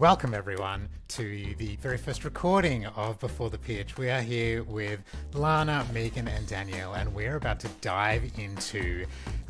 Welcome everyone to the very first recording of Before the Pitch. We are here with Lana, Megan and Danielle, and we're about to dive into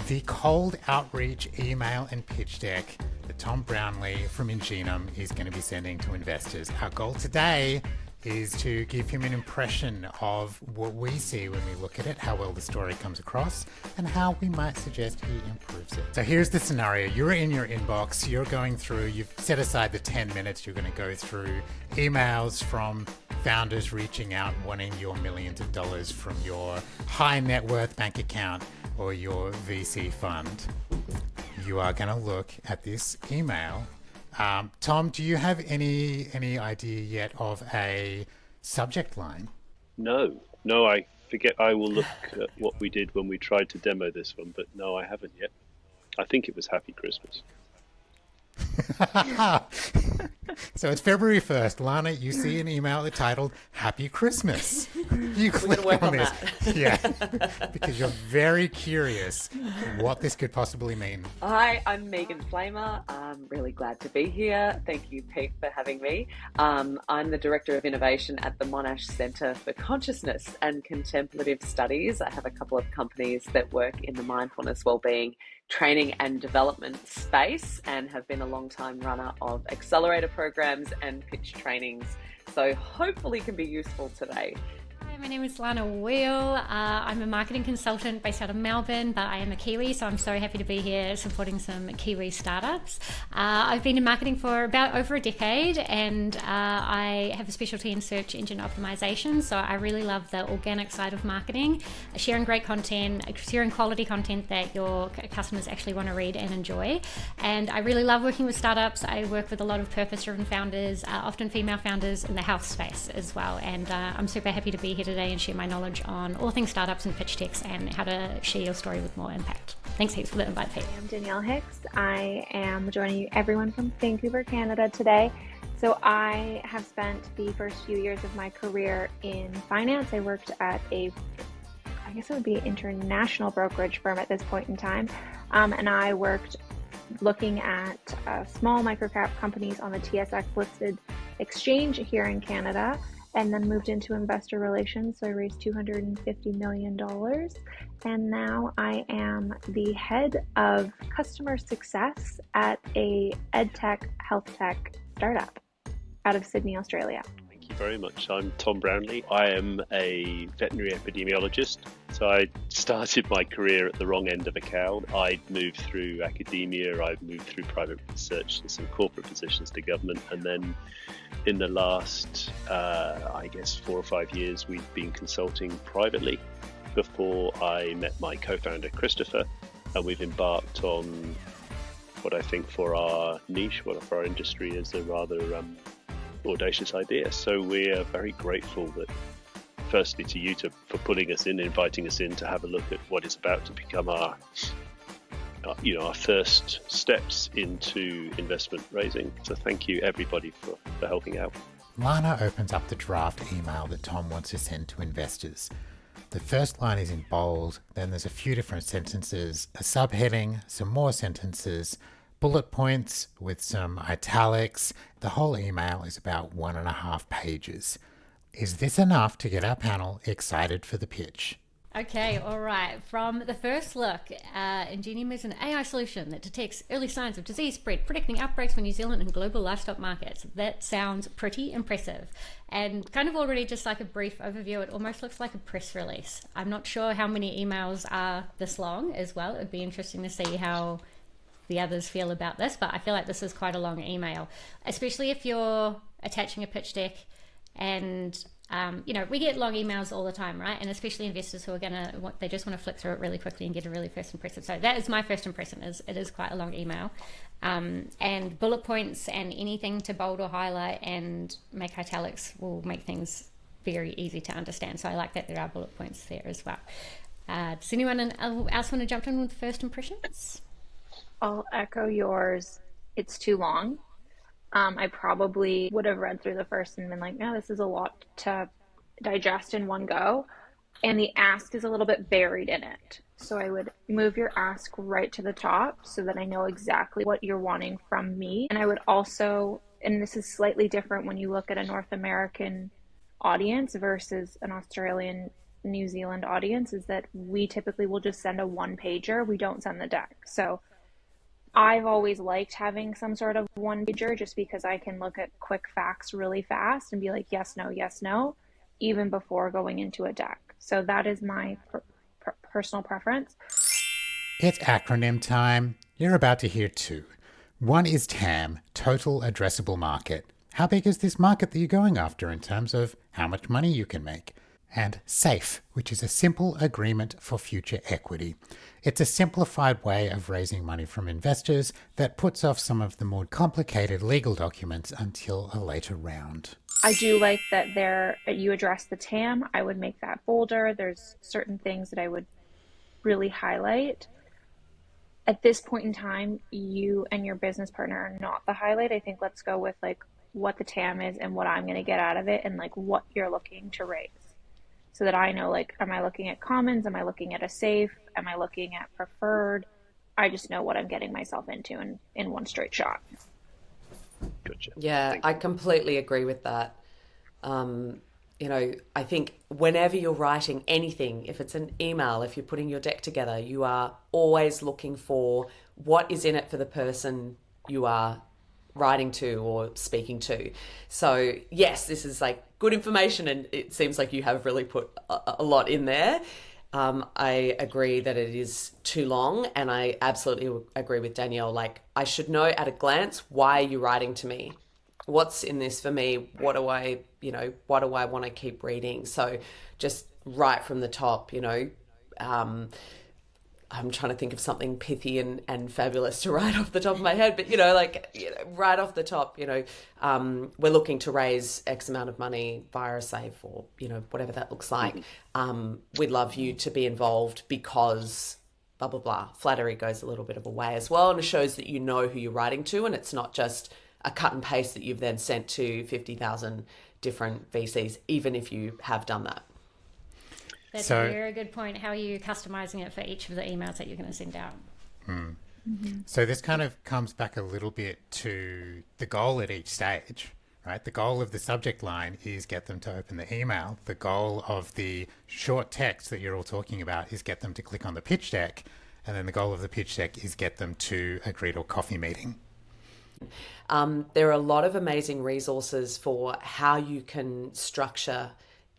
the cold outreach email and pitch deck that Tom Brownlee from Ingenum is going to be sending to investors. Our goal today is to give him an impression of what we see when we look at it, how well the story comes across, and how we might suggest he improves it. So here's the scenario. You're in your inbox, you're going through, you've set aside the 10 minutes, you're going to go through emails from founders reaching out, wanting your millions of dollars from your high net worth bank account or your VC fund. You are going to look at this email. Tom, do you have any idea yet of a subject line? No, I forget. I will look at what we did when we tried to demo this one, but no, I haven't yet. I think it was Happy Christmas. So it's February 1st. Lana, you see an email titled Happy Christmas. You click on this. Yeah, because you're very curious what this could possibly mean. Hi, I'm Megan Flamer. I'm really glad to be here. Thank you, Pete, for having me. I'm the Director of Innovation at the Monash Centre for Consciousness and Contemplative Studies. I have a couple of companies that work in the mindfulness wellbeing training and development space and have been a long time runner of accelerator programs and pitch trainings. So hopefully can be useful today. Hi, my name is Lana Weal. I'm a marketing consultant based out of Melbourne, but I am a Kiwi, so I'm so happy to be here supporting some Kiwi startups. I've been in marketing for about over a decade, and I have a specialty in search engine optimization, so I really love the organic side of marketing, sharing great content, sharing quality content that your customers actually want to read and enjoy. And I really love working with startups. I work with a lot of purpose-driven founders, often female founders in the health space as well, and I'm super happy to be here today and share my knowledge on all things startups and pitch decks and how to share your story with more impact. Thanks heaps for the invite, Pete. I'm Danielle Hicks. I am joining everyone from Vancouver, Canada today. So I have spent the first few years of my career in finance. I worked at I guess it would be an international brokerage firm at this point in time. And I worked looking at small microcap companies on the TSX listed exchange here in Canada, and then moved into investor relations. So I raised $250 million. And now I am the head of customer success at a edtech, health tech startup out of Sydney, Australia. Thank you very much. I'm Tom Brownlee. I am a veterinary epidemiologist. So I started my career at the wrong end of a cow. I moved through academia, I've moved through private research and some corporate positions to government, and then in the last, 4 or 5 years, we've been consulting privately before I met my co-founder, Christopher, and we've embarked on what I think for our niche, what for our industry is a rather audacious idea. So we're very grateful that, firstly, to you for putting us in, inviting us in to have a look at what is about to become our first steps into investment raising. So thank you everybody for helping out. Lana opens up the draft email that Tom wants to send to investors. The first line is in bold, then there's a few different sentences, a subheading, some more sentences, bullet points with some italics. The whole email is about 1.5 pages. Is this enough to get our panel excited for the pitch? Okay, all right. From the first look, Ingenum is an AI solution that detects early signs of disease spread, predicting outbreaks for New Zealand and global livestock markets. That sounds pretty impressive. And kind of already just like a brief overview, it almost looks like a press release. I'm not sure how many emails are this long as well. It would be interesting to see how the others feel about this, but I feel like this is quite a long email, especially if you're attaching a pitch deck. And we get long emails all the time, right? And especially investors who are they just want to flick through it really quickly and get a really first impression. So that is my first impression, it is quite a long email. And bullet points and anything to bold or highlight and make italics will make things very easy to understand. So I like that there are bullet points there as well. Does anyone else want to jump in with first impressions? I'll echo yours. It's too long. I probably would have read through the first and been like, no, this is a lot to digest in one go. And the ask is a little bit buried in it. So I would move your ask right to the top so that I know exactly what you're wanting from me. And I would also and this is slightly different when you look at a North American audience versus an Australian, New Zealand audience, is that we typically will just send a one pager. We don't send the deck. So I've always liked having some sort of one pager just because I can look at quick facts really fast and be like, yes, no, even before going into a deck. So that is my personal preference. It's acronym time. You're about to hear two. One is TAM, Total Addressable Market. How big is this market that you're going after in terms of how much money you can make? And SAFE, which is a simple agreement for future equity. It's a simplified way of raising money from investors that puts off some of the more complicated legal documents until a later round. I do like that you address the TAM. I would make that bolder. There's certain things that I would really highlight. At this point in time, you and your business partner are not the highlight. I think let's go with like what the TAM is and what I'm going to get out of it and like what you're looking to raise. So that I know, like, am I looking at commons? Am I looking at a safe? Am I looking at preferred? I just know what I'm getting myself into in one straight shot. Gotcha. Yeah, I completely agree with that. I think whenever you're writing anything, if it's an email, if you're putting your deck together, you are always looking for what is in it for the person you are writing to or speaking to. So yes, this is like good information, and it seems like you have really put a lot in there. I agree that it is too long, and I absolutely agree with Danielle. Like, I should know at a glance, why are you writing to me? What's in this for me? What do I want to keep reading? So just right from the top, I'm trying to think of something pithy and fabulous to write off the top of my head, but right off the top, we're looking to raise X amount of money via a safe or, whatever that looks like. We'd love you to be involved because blah, blah, blah. Flattery goes a little bit of a way as well. And it shows that you know who you're writing to, and it's not just a cut and paste that you've then sent to 50,000 different VCs, even if you have done that. That's a very good point. How are you customizing it for each of the emails that you're going to send out? So this kind of comes back a little bit to the goal at each stage, right? The goal of the subject line is get them to open the email. The goal of the short text that you're all talking about is get them to click on the pitch deck. And then the goal of the pitch deck is get them to agree to a coffee meeting. There are a lot of amazing resources for how you can structure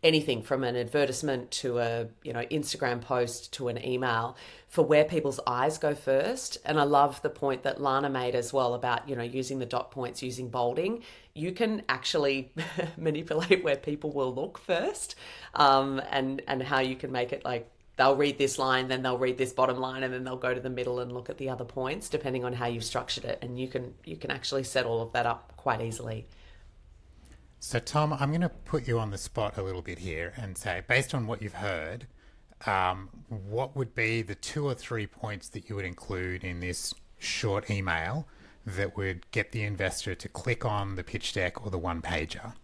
anything from an advertisement to a Instagram post to an email for where people's eyes go first. And I love the point that Lana made as well about using the dot points, using bolding. You can actually manipulate where people will look first, and how you can make it like they'll read this line, then they'll read this bottom line, and then they'll go to the middle and look at the other points, depending on how you've structured it. And you can actually set all of that up quite easily. So, Tom, I'm going to put you on the spot a little bit here and say, based on what you've heard, what would be the 2 or 3 points that you would include in this short email that would get the investor to click on the pitch deck or the one pager?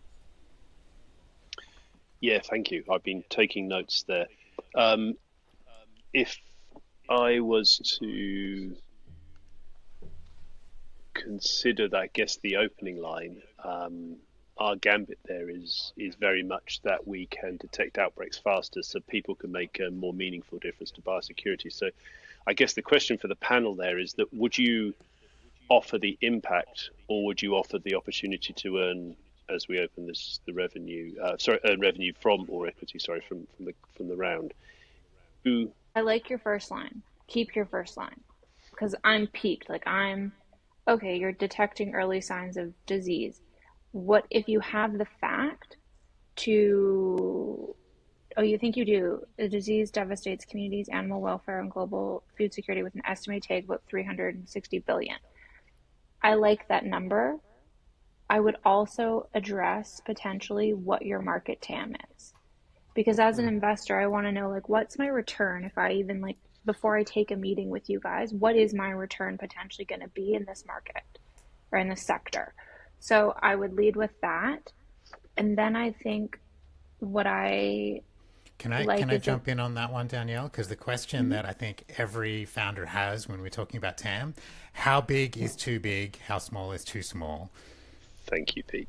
Yeah, thank you. I've been taking notes there. If I was to consider that, I guess the opening line, our gambit there is very much that we can detect outbreaks faster so people can make a more meaningful difference to biosecurity. So I guess the question for the panel there is that would you offer the impact or would you offer the opportunity to earn, as we open this, the revenue, earn revenue from, or equity, from the round? I like your first line. Keep your first line, because I'm piqued. Like, okay, you're detecting early signs of disease. What if you have the fact you think you do. The disease devastates communities, animal welfare, and global food security with an estimated take about 360 billion. I like that number. I would also address potentially what your market TAM is. Because as an investor, I want to know, like, what's my return if I even, like, before I take a meeting with you guys, what is my return potentially going to be in this market or in this sector? So I would lead with that. And then I think what I Can I jump in on that one, Danielle? Because the question that I think every founder has when we're talking about TAM, how big is too big? How small is too small? Thank you, Pete.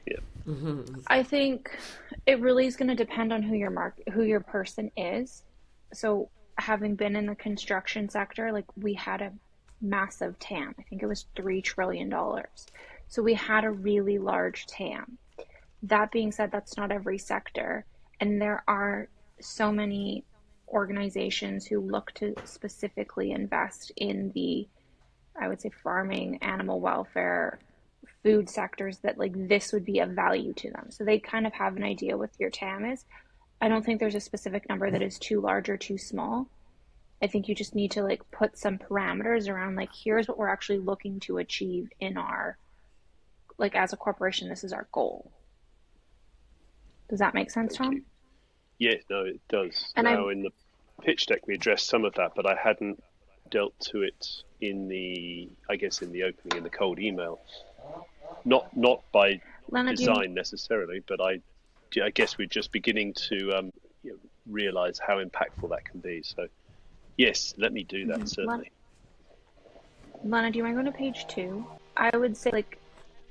Yeah. I think it really is going to depend on who your person is. So having been in the construction sector, like we had a massive TAM. I think it was $3 trillion. So we had a really large TAM. That being said, that's not every sector. And there are so many organizations who look to specifically invest in the, I would say, farming, animal welfare, food sectors that like this would be of value to them. So they kind of have an idea what your TAM is. I don't think there's a specific number that is too large or too small. I think you just need to like put some parameters around like, here's what we're actually looking to achieve in our, like as a corporation, this is our goal. Does that make sense, Tom? Yeah, no, it does. And now, in the pitch deck, we addressed some of that, but I hadn't dealt to it in the opening, in the cold email. Not by Lana, design necessarily, but I guess we're just beginning to realize how impactful that can be. So, yes, let me do that, certainly. Lana, do you mind going to page 2? I would say like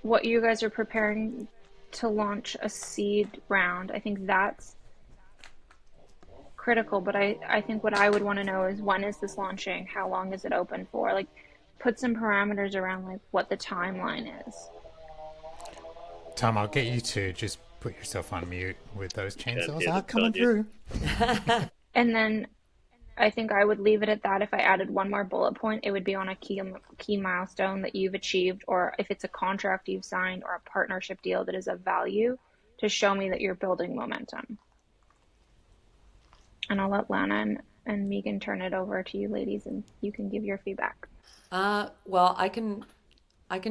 what you guys are preparing to launch a seed round. I think that's critical, but I think what I would want to know is when is this launching? How long is it open for? Like put some parameters around like what the timeline is. Tom, I'll get you to just put yourself on mute with those chainsaws Yeah, coming through. And then I think I would leave it at that. If I added one more bullet point, it would be on a key milestone that you've achieved, or if it's a contract you've signed or a partnership deal that is of value to show me that you're building momentum. And I'll let Lana and Megan turn it over to you ladies and you can give your feedback. Well, I can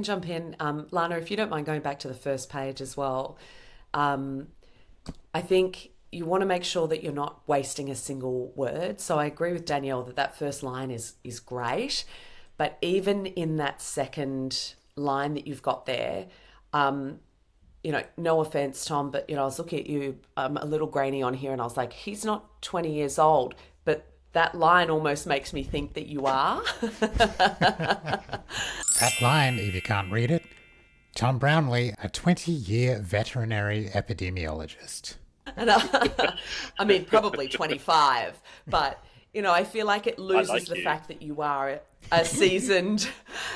jump in. Lana, if you don't mind going back to the first page as well. I think you want to make sure that you're not wasting a single word. So I agree with Danielle that first line is great, but even in that second line that you've got there, no offense, Tom, but I was looking at you a little grainy on here and I was like, he's not 20 years old, but that line almost makes me think that you are. That line, if you can't read it, Tom Brownlee, a 20-year veterinary epidemiologist. And I mean, probably 25, but I feel like it loses the fact that you are a seasoned,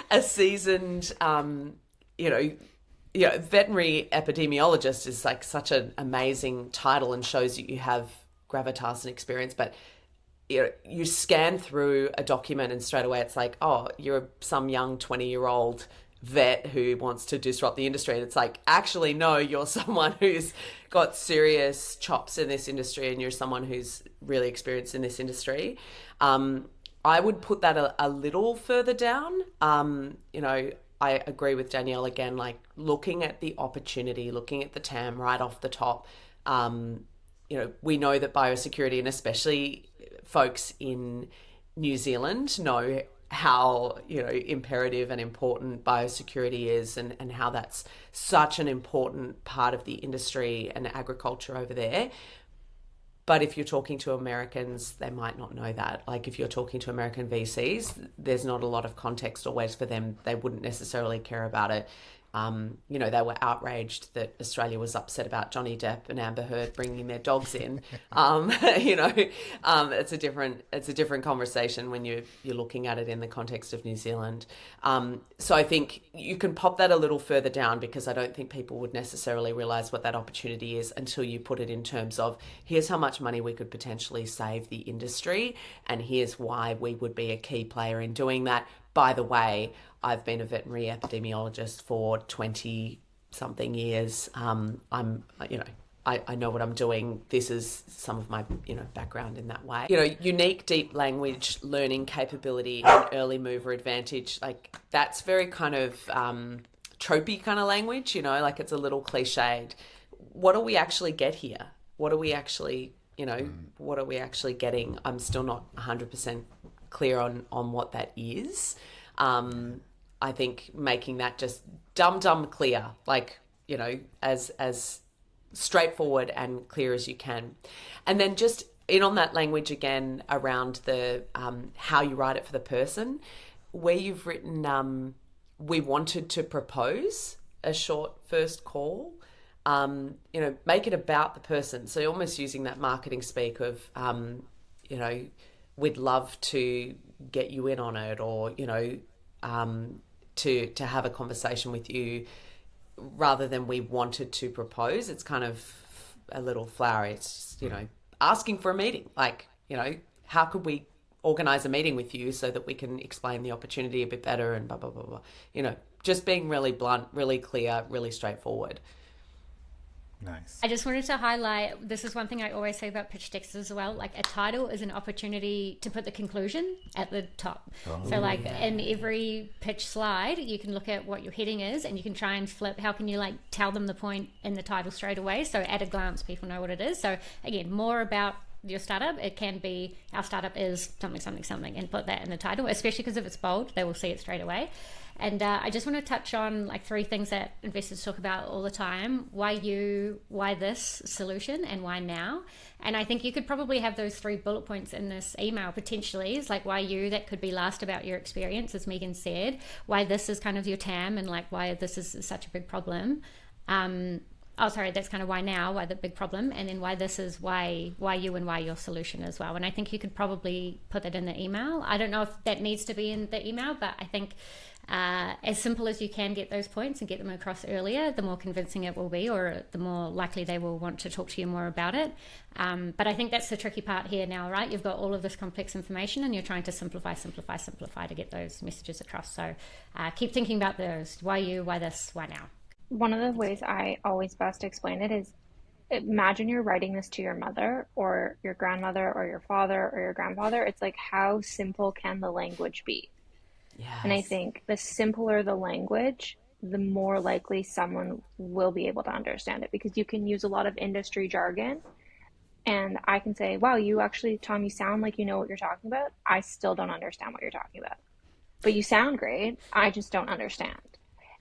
veterinary epidemiologist is like such an amazing title and shows you have gravitas and experience, but you scan through a document and straight away it's like, oh, you're some young 20-year-old vet who wants to disrupt the industry. And it's like, actually, no, you're someone who's got serious chops in this industry and you're someone who's really experienced in this industry. I would put that a little further down. I agree with Danielle again, like looking at the opportunity, looking at the TAM right off the top. We know that biosecurity, and especially folks in New Zealand, know how imperative and important biosecurity is and how that's such an important part of the industry and agriculture over there. But if you're talking to Americans, they might not know that. Like if you're talking to American VCs, there's not a lot of context always for them. They wouldn't necessarily care about it. They were outraged that Australia was upset about Johnny Depp and Amber Heard bringing their dogs in. It's a different conversation when you're looking at it in the context of New Zealand. So I think you can pop that a little further down because I don't think people would necessarily realize what that opportunity is until you put it in terms of here's how much money we could potentially save the industry and here's why we would be a key player in doing that. By the way, I've been a veterinary epidemiologist for 20-something years. I know what I'm doing. This is some of my, background in that way. Unique deep language learning capability and early mover advantage. Like that's very kind of tropey kind of language, like it's a little cliched. What do we actually get here? What are we actually getting? I'm still not 100% clear on what that is. I think making that just dumb clear, like, as straightforward and clear as you can. And then just in on that language again around the how you write it for the person, where you've written we wanted to propose, a short first call. Make it about the person. So almost using that marketing speak of, we'd love to get you in on it, or, to have a conversation with you rather than we wanted to propose. It's kind of a little flowery. It's just, asking for a meeting. Like, how could we organize a meeting with you so that we can explain the opportunity a bit better and blah, blah, blah, blah. Just being really blunt, really clear, really straightforward. Nice. I just wanted to highlight, this is one thing I always say about pitch decks as well, like a title is an opportunity to put the conclusion at the top. So like in every pitch slide, you can look at what your heading is and you can try and flip, how can you like tell them the point in the title straight away? So at a glance, people know what it is. So again, more about your startup. It can be, our startup is something, something, something, and put that in the title, especially because if it's bold, they will see it straight away. And I just want to touch on like 3 things that investors talk about all the time. Why you, why this solution, and why now? And I think you could probably have those 3 bullet points in this email potentially. It's like why you, that could be last about your experience, as Megan said. Why this is kind of your TAM, and like why this is such a big problem. That's kind of why now, why the big problem, and then why this is why you and why your solution as well. And I think you could probably put that in the email. I don't know if that needs to be in the email, but I think as simple as you can get those points and get them across earlier, the more convincing it will be, or the more likely they will want to talk to you more about it. But I think that's the tricky part here now, right? You've got all of this complex information and you're trying to simplify to get those messages across. So keep thinking about those. Why you, why this, why now? One of the ways I always best explain it is, imagine you're writing this to your mother or your grandmother or your father or your grandfather. It's like, how simple can the language be? Yes. And I think the simpler the language, the more likely someone will be able to understand it, because you can use a lot of industry jargon and I can say, wow, you actually, Tom, you sound like you know what you're talking about. I still don't understand what you're talking about, but you sound great. I just don't understand.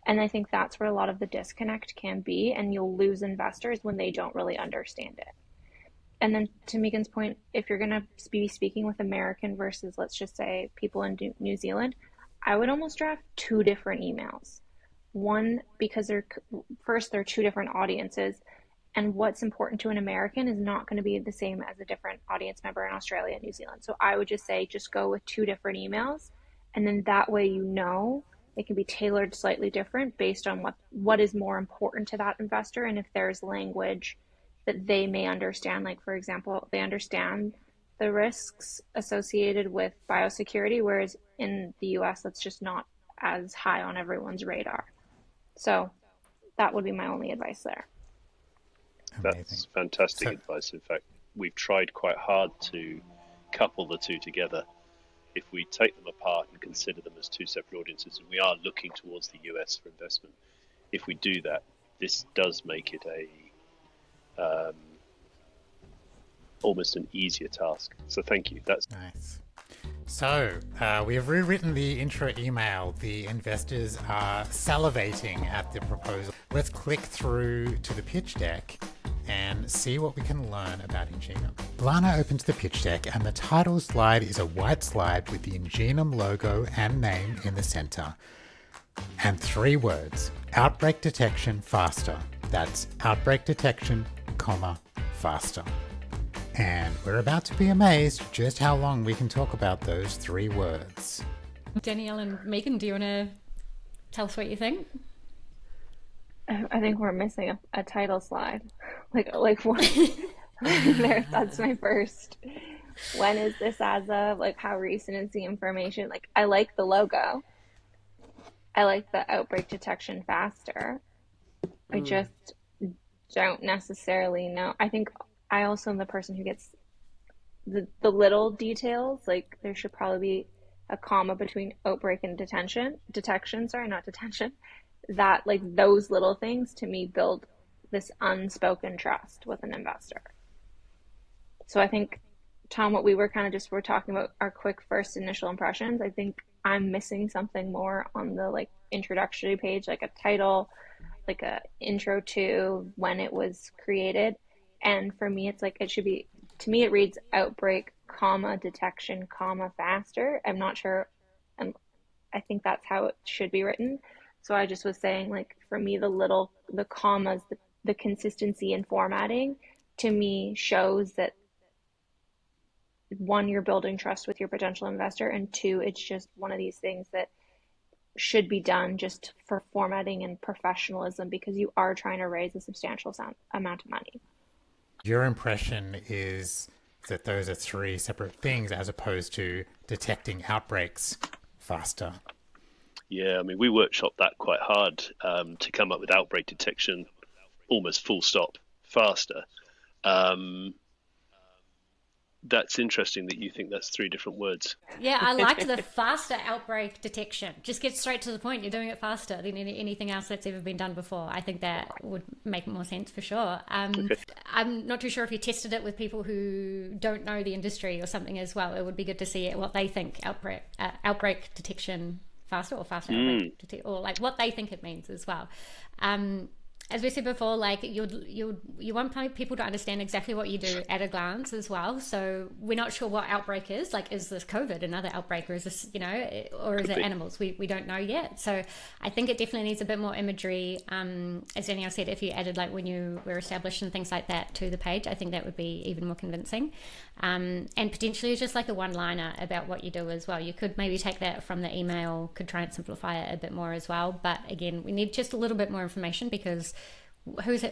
And I think that's where a lot of the disconnect can be, and you'll lose investors when they don't really understand it. And then to Megan's point, if you're going to be speaking with American versus, let's just say, people in New Zealand, I would almost draft 2 different emails. One, because they're 2 different audiences, and what's important to an American is not going to be the same as a different audience member in Australia and New Zealand. So I would just say, just go with 2 different emails, and then that way it can be tailored slightly different based on what is more important to that investor, and if there's language that they may understand. Like, for example, they understand the risks associated with biosecurity, whereas in the US, that's just not as high on everyone's radar. So that would be my only advice there. Amazing. That's fantastic advice. In fact, we've tried quite hard to couple the 2 together. If we take them apart and consider them as 2 separate audiences, and we are looking towards the US for investment, if we do that, this does make it almost an easier task. So thank you. That's nice. So we have rewritten the intro email. The investors are salivating at the proposal. Let's click through to the pitch deck and see what we can learn about Ingenum. Lana opens the pitch deck, and the title slide is a white slide with the Ingenum logo and name in the center. And 3 words: outbreak detection faster. That's outbreak detection, faster. And we're about to be amazed just how long we can talk about those 3 words. Danielle and Megan, do you want to tell us what you think? I think we're missing a title slide. Like what? That's my first. When is this as of? Like, how recent is the information? Like, I like the logo. I like the outbreak detection faster. I just don't necessarily know. I think I also am the person who gets the little details. Like, there should probably be a comma between outbreak and detection. That, like, those little things to me build this unspoken trust with an investor. So I think, Tom, what we were we're talking about our quick first initial impressions. I think I'm missing something more on the, like, introductory page, like a title, like a intro to when it was created. And for me, it's like, it should be, to me, it reads outbreak, detection, faster. I'm not sure. I think that's how it should be written. So I just was saying, like, for me, the commas, the consistency in formatting to me shows that one, you're building trust with your potential investor, and two, it's just one of these things that should be done just for formatting and professionalism because you are trying to raise a substantial amount of money. Your impression is that those are three separate things as opposed to detecting outbreaks faster. Yeah, I mean, we workshopped that quite hard to come up with outbreak detection, almost full stop, faster. That's interesting that you think that's three different words. Yeah, I liked the faster outbreak detection. Just get straight to the point. You're doing it faster than anything else that's ever been done before. I think that would make more sense for sure. Okay. I'm not too sure if you tested it with people who don't know the industry or something as well. It would be good to see what they think outbreak detection faster or faster outbreak or like what they think it means as well. As we said before, like you want people to understand exactly what you do at a glance as well. So we're not sure what outbreak is. Like, is this COVID another outbreak, or is this, or is it animals? We don't know yet. So I think it definitely needs a bit more imagery. As Danielle said, if you added like when you were established and things like that to the page, I think that would be even more convincing. And potentially just like a one-liner about what you do as well. You could maybe take that from the email, could try and simplify it a bit more as well. But again, we need just a little bit more information because who's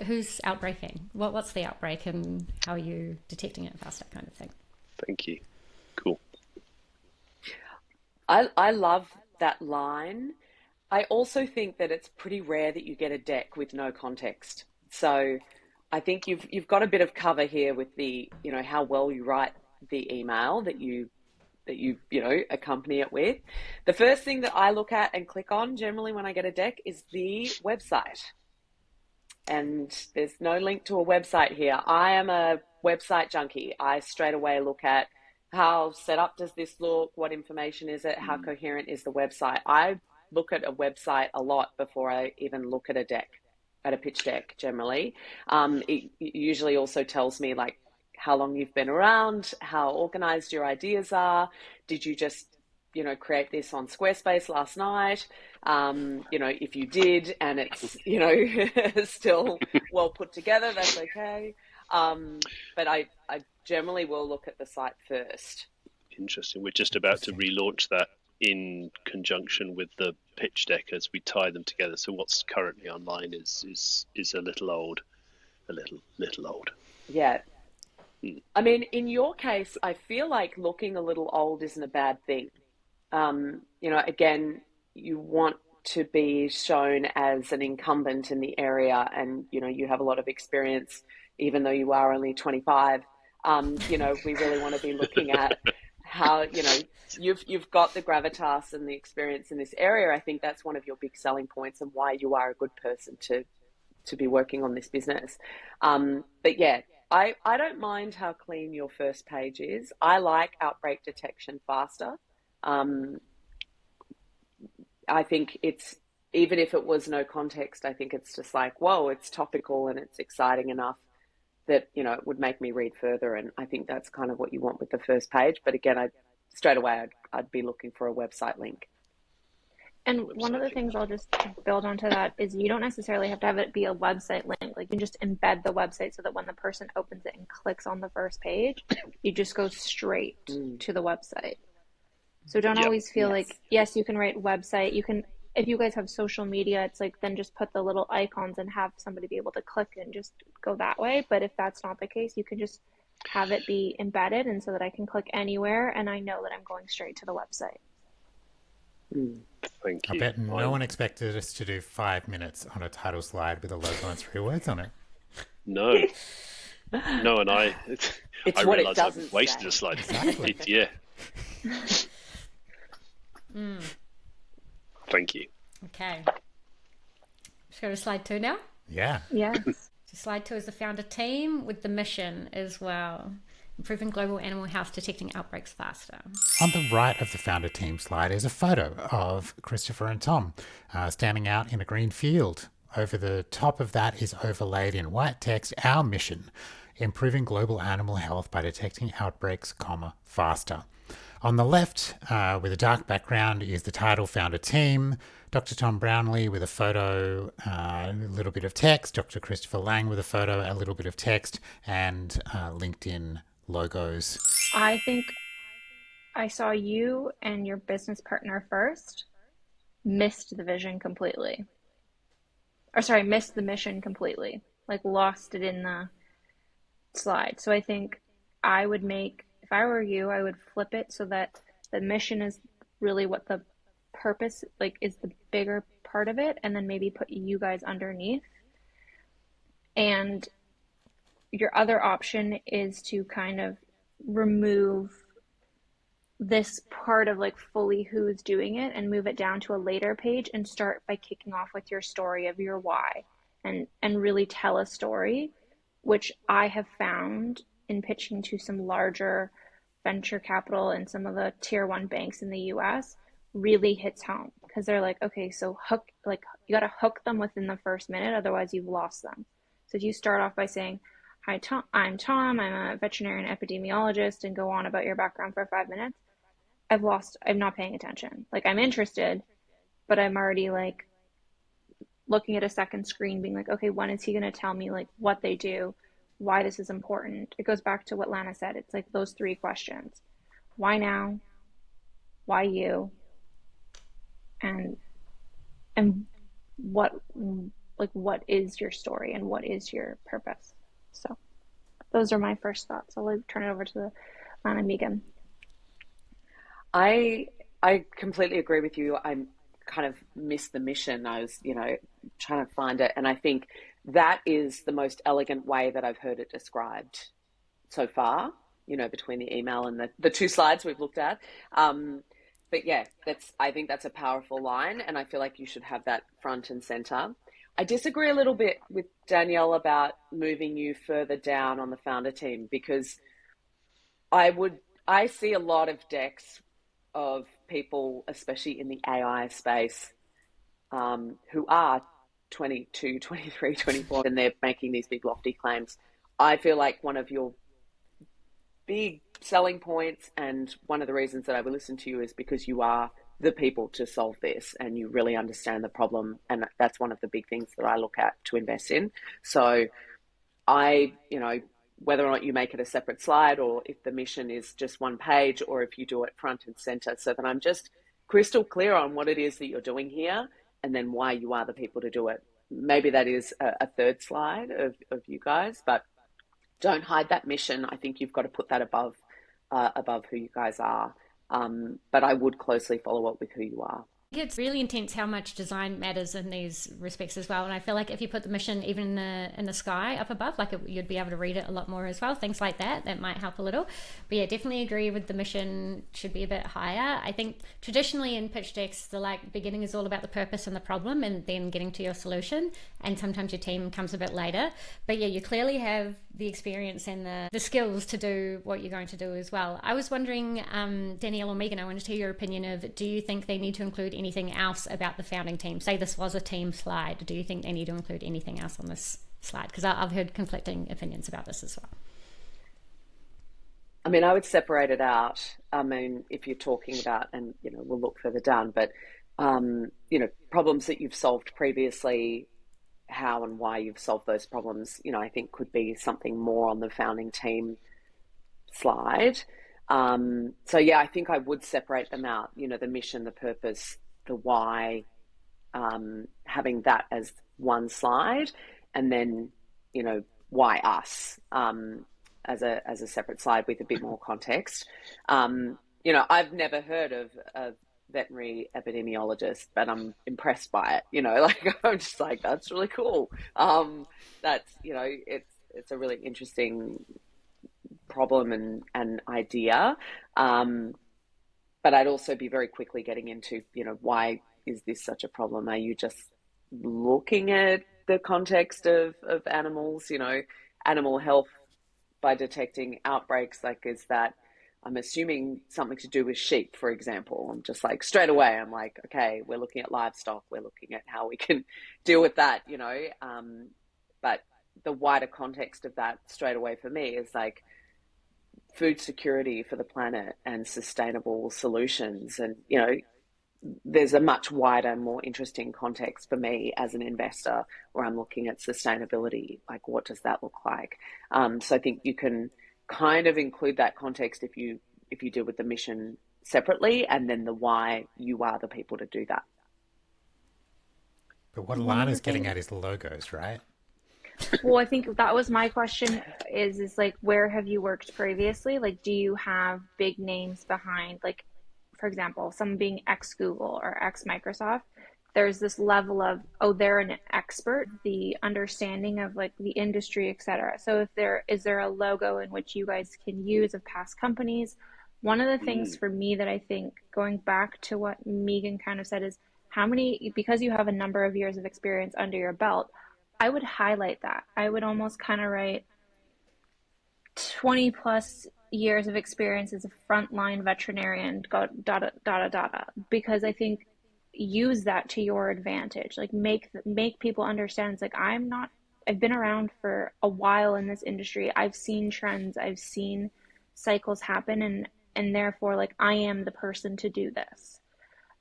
outbreaking? What's the outbreak and how are you detecting it faster, kind of thing. Thank you. Cool. I love that line. I also think that it's pretty rare that you get a deck with no context. So I think you've got a bit of cover here with the, how well you write the email that you accompany it with. The first thing that I look at and click on generally when I get a deck is the website. And there's no link to a website here. I am a website junkie. I straight away look at how set up does this look? What information is it? How coherent is the website? I look at a website a lot before I even look at a pitch deck generally. It usually also tells me like how long you've been around, how organized your ideas are. Did you just create this on Squarespace last night? If you did and it's, still well put together, that's okay. But I generally will look at the site first. Interesting. We're just about to relaunch that in conjunction with the pitch deck as we tie them together. So what's currently online is a little old, a little old. Yeah. I mean, in your case, I feel like looking a little old isn't a bad thing. Again, you want to be shown as an incumbent in the area and, you have a lot of experience, even though you are only 25. We really want to be looking at how, you've got the gravitas and the experience in this area. I think that's one of your big selling points and why you are a good person to be working on this business. But yeah, I don't mind how clean your first page is. I like outbreak detection faster. I think it's, even if it was no context, I think it's just like, whoa, it's topical and it's exciting enough that, it would make me read further. And I think that's kind of what you want with the first page. But again, I'd be looking for a website link. And one of the things I'll just build onto that is you don't necessarily have to have it be a website link. Like, you can just embed the website so that when the person opens it and clicks on the first page, you just go straight to the website. So don't always feel like, yes, you can write website. You can, if you guys have social media, it's like, then just put the little icons and have somebody be able to click and just go that way. But if that's not the case, you can just have it be embedded and so that I can click anywhere and I know that I'm going straight to the website. Thank you. I bet no one expected us to do 5 minutes on a title slide with a logo and 3 words on it. No, and I realised I've wasted a slide. Exactly. Yeah. Thank you. Okay. Let's go to slide 2 now. Yeah. Yes. So slide 2 is the founder team with the mission as well. Improving global animal health, detecting outbreaks faster. On the right of the founder team slide is a photo of Christopher and Tom standing out in a green field. Over the top of that is overlaid in white text, our mission, improving global animal health by detecting outbreaks, faster. On the left, with a dark background, is the title founder team. Dr. Tom Brownlee with a photo, a little bit of text, Dr. Christopher Lang with a photo, a little bit of text, and LinkedIn logos. I think I saw you and your business partner first, missed the vision completely. Or sorry, missed the mission completely, like lost it in the slide. So I think I would make, if I were you, I would flip it so that the mission is really what the purpose, like, is the bigger part of it, and then maybe put you guys underneath. And your other option is to kind of remove this part of like fully who's doing it and move it down to a later page and start by kicking off with your story of your why, and really tell a story, which I have found in pitching to some larger venture capital and some of the tier one banks in the US really hits home, because they're like, okay, so you got to hook them within the first minute, otherwise you've lost them. So if you start off by saying, hi, Tom, I'm a veterinarian epidemiologist, and go on about your background for 5 minutes, I'm not paying attention. Like, I'm interested, but I'm already like looking at a second screen being like, okay, when is he going to tell me like what they do, why this is important? It goes back to what Lana said. It's like those 3 questions. Why now? Why you? And what is your story and what is your purpose? So those are my first thoughts. I'll turn it over to Lana Megan. I completely agree with you. I kind of missed the mission. I was, trying to find it. And I think that is the most elegant way that I've heard it described so far, between the email and the 2 slides we've looked at. But yeah, I think that's a powerful line, and I feel like you should have that front and center. I disagree a little bit with Danielle about moving you further down on the founder team, because I see a lot of decks of people, especially in the AI space, who are 22, 23, 24, and they're making these big lofty claims. I feel like one of your big selling points, and one of the reasons that I will listen to you, is because you are the people to solve this and you really understand the problem. And that's one of the big things that I look at to invest in. So whether or not you make it a separate slide, or if the mission is just 1 page, or if you do it front and center, so that I'm just crystal clear on what it is that you're doing here, and then why you are the people to do it. Maybe that is a 3rd slide of you guys, but don't hide that mission. I think you've got to put that above who you guys are. But I would closely follow up with who you are. It's really intense how much design matters in these respects as well, and I feel like if you put the mission even in the sky up above, you'd be able to read it a lot more as well. Things like that might help a little. But yeah, definitely agree with the mission should be a bit higher. I think traditionally in pitch decks, the beginning is all about the purpose and the problem, and then getting to your solution, and sometimes your team comes a bit later. But yeah, you clearly have the experience and the skills to do what you're going to do as well. I was wondering, Danielle or Megan, I wanted to hear your opinion of, do you think they need to include anything else about the founding team? Say this was a team slide. Do you think they need to include anything else on this slide? Because I've heard conflicting opinions about this as well. I mean, I would separate it out. I mean, if you're talking about, and, we'll look further down, but, problems that you've solved previously, how and why you've solved those problems, I think could be something more on the founding team slide. So yeah, I think I would separate them out, the mission, the purpose, the why, having that as 1 slide, and then, why us, as a separate slide with a bit more context. I've never heard of a veterinary epidemiologist, but I'm impressed by it, I'm just like, that's really cool. That's, it's a really interesting problem and idea. But I'd also be very quickly getting into, why is this such a problem? Are you just looking at the context of animals, animal health by detecting outbreaks? Is that, I'm assuming, something to do with sheep, for example? I'm just like, straight away, I'm like, okay, we're looking at livestock. We're looking at how we can deal with that, but the wider context of that straight away for me is like food security for the planet and sustainable solutions. And, there's a much wider, more interesting context for me as an investor, where I'm looking at sustainability. Like, what does that look like? So I think you can kind of include that context if you deal with the mission separately, and then the why you are the people to do that. But what Lana's getting at is the logos, right? Well, I think that was my question is like, where have you worked previously? Like, do you have big names behind, like, for example, someone being ex-Google or ex-Microsoft? There's this level of, oh, they're an expert, the understanding of like the industry, etc. So is there a logo in which you guys can use of past companies? One of the things for me that I think, going back to what Megan kind of said, is because you have a number of years of experience under your belt, I would highlight that. I would almost kind of write 20 plus years of experience as a frontline veterinarian, because I think use that to your advantage. Like, make people understand it's like, I've been around for a while in this industry. I've seen trends, I've seen cycles happen, and therefore, like, I am the person to do this.